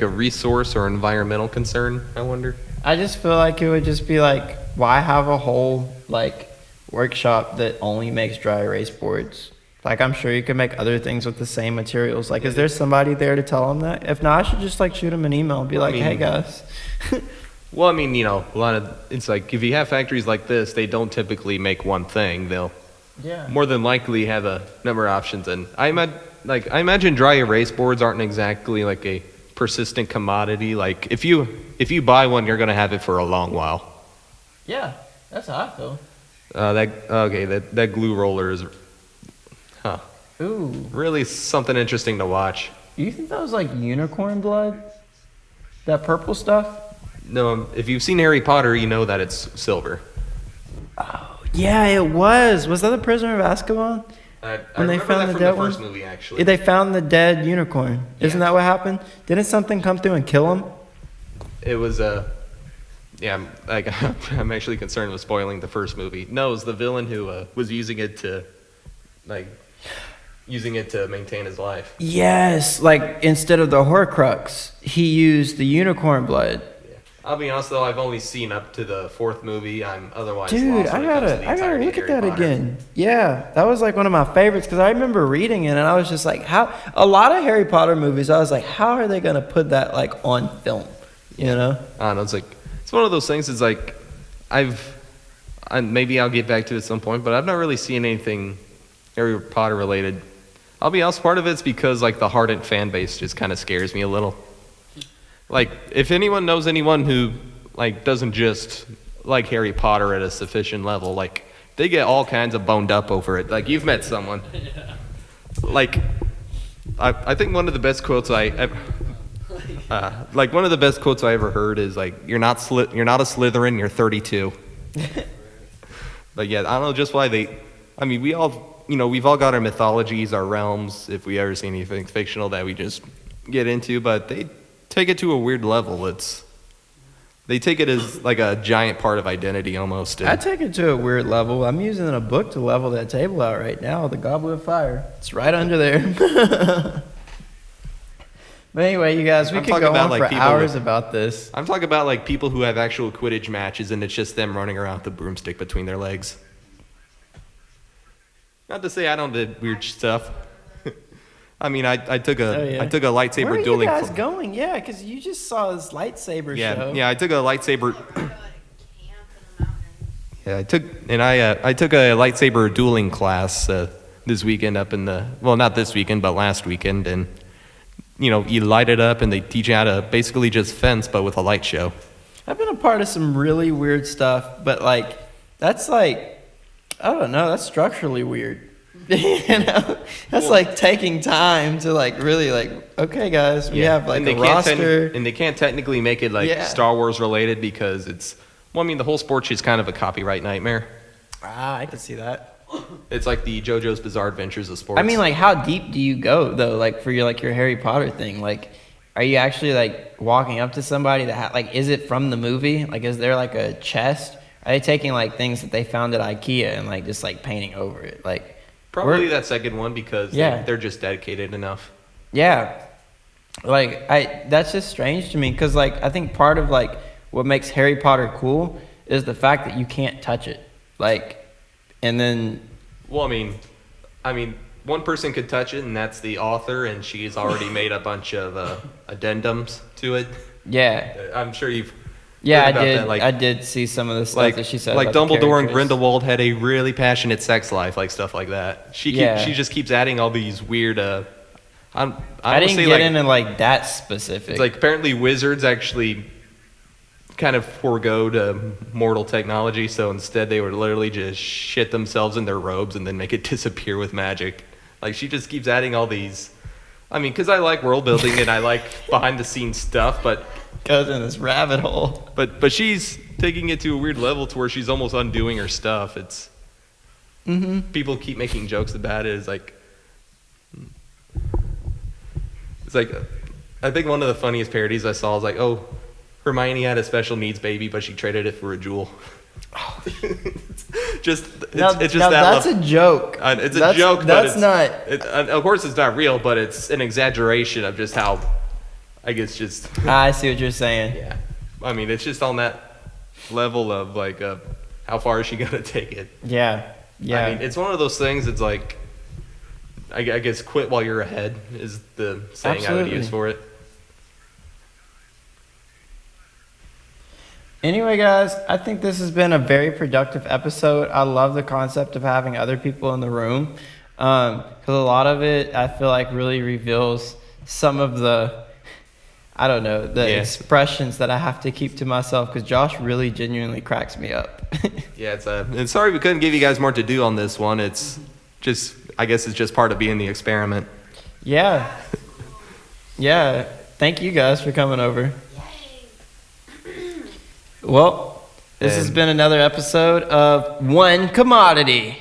resource or environmental concern, I wonder? I just feel like it would just be like, why have a whole like workshop that only makes dry erase boards? Like, I'm sure you could make other things with the same materials. Like, is there somebody there to tell them that? If not, I should just like shoot them an email and be like, hey guys. Well, I mean, you know, it's like if you have factories like this, they don't typically make one thing. They'll more than likely have a number of options. And I imagine dry erase boards aren't exactly like a persistent commodity. Like if you buy one, you're gonna have it for a long while. Yeah, that's how I feel. That glue roller is, Ooh. really something interesting to watch. You think that was like unicorn blood? That purple stuff? No, if you've seen Harry Potter, you know that it's silver. Oh, yeah, it was. Was that the Prisoner of Azkaban? I When they remember found that the from dead the first one? movie, actually. They found the dead unicorn. Isn't that what happened? Didn't something come through and kill him? It was I'm actually concerned with spoiling the first movie. No, it was the villain who was using it to maintain his life. Yes, like instead of the Horcrux, he used the unicorn blood. Yeah. I'll be honest though, I've only seen up to the fourth movie. I'm otherwise Dude, lost I when it comes to gotta the entirety look of at Harry that Potter. again. Yeah, that was like one of my favorites because I remember reading it and I was just like, how? A lot of Harry Potter movies, I was like, how are they gonna put that like on film? You know? I don't know. It's like it's one of those things. It's like maybe I'll get back to it at some point, but I've not really seen anything Harry Potter related. I'll be honest, part of it's because like the hardened fan base just kind of scares me a little. Like if anyone knows anyone who like doesn't just like Harry Potter at a sufficient level, like they get all kinds of boned up over it. Like you've met someone. Like I think one of the best quotes one of the best quotes I ever heard is like you're not a Slytherin, you're 32. But yeah, I don't know just why we all, you know, we've all got our mythologies, our realms, if we ever see anything fictional that we just get into, but they take it to a weird level. They take it as like a giant part of identity almost. I take it to a weird level. I'm using a book to level that table out right now, The Goblet of Fire. It's right under there. But anyway, you guys, we could go on for hours about this. I'm talking about like people who have actual Quidditch matches and it's just them running around with the broomstick between their legs. Not to say I don't do weird stuff. I mean, I took a lightsaber Where are dueling. You guys going? Yeah, because you just saw this lightsaber show. Yeah, I took a lightsaber. Yeah, I took a lightsaber dueling class this weekend not this weekend, but last weekend, and you know, you light it up and they teach you how to basically just fence, but with a light show. I've been a part of some really weird stuff, but like, that's like, I don't know, that's structurally weird. You know, that's like taking time to like really like, okay guys, we have like a roster. And they can't technically make it like Star Wars related because the whole sport's just kind of a copyright nightmare. I can see that. It's like the JoJo's Bizarre Adventures of Sports. I mean, like, how deep do you go though? Like for your Harry Potter thing, like, are you actually like walking up to somebody that is it from the movie? Like, is there like a chest? Are they taking like things that they found at IKEA and like just like painting over it? Like, probably that second one because they're just dedicated enough. Yeah, like that's just strange to me because like I think part of like what makes Harry Potter cool is the fact that you can't touch it. Like. And then, well, I mean, one person could touch it, and that's the author, and she's already made a bunch of addendums to it. Yeah, I'm sure you've. Yeah, heard about that. I did see some of the stuff that she said. Like about Dumbledore and Grindelwald had a really passionate sex life, like stuff like that. She just keeps adding all these weird. I didn't get into like that specific. It's like apparently wizards actually kind of forego mortal technology, so instead they would literally just shit themselves in their robes and then make it disappear with magic. Like she just keeps adding all these. I mean, because I like world building and I like behind the scenes stuff, but goes in this rabbit hole. But she's taking it to a weird level to where she's almost undoing her stuff. It's people keep making jokes about it. It's like I think one of the funniest parodies I saw was like, oh, Hermione had a special needs baby, but she traded it for a jewel. Just Now, it's just now that that's level. a joke. It's a That's- joke, but that's it's not. Of course, it's not real, but it's an exaggeration of just how. I guess just. I see what you're saying. Yeah, I mean, it's just on that level of like, how far is she gonna take it? Yeah. Yeah. I mean, it's one of those things. It's like, I guess, quit while you're ahead is the saying I would Absolutely. use for it. Anyway, guys, I think this has been a very productive episode. I love the concept of having other people in the room because a lot of it, I feel like, really reveals some of the, I don't know, the Yeah. expressions that I have to keep to myself because Josh really genuinely cracks me up. Yeah, and sorry we couldn't give you guys more to do on this one. It's just, I guess it's just part of being the experiment. Yeah. Yeah. Thank you guys for coming over. Well, this has And- been another episode of One Commodity.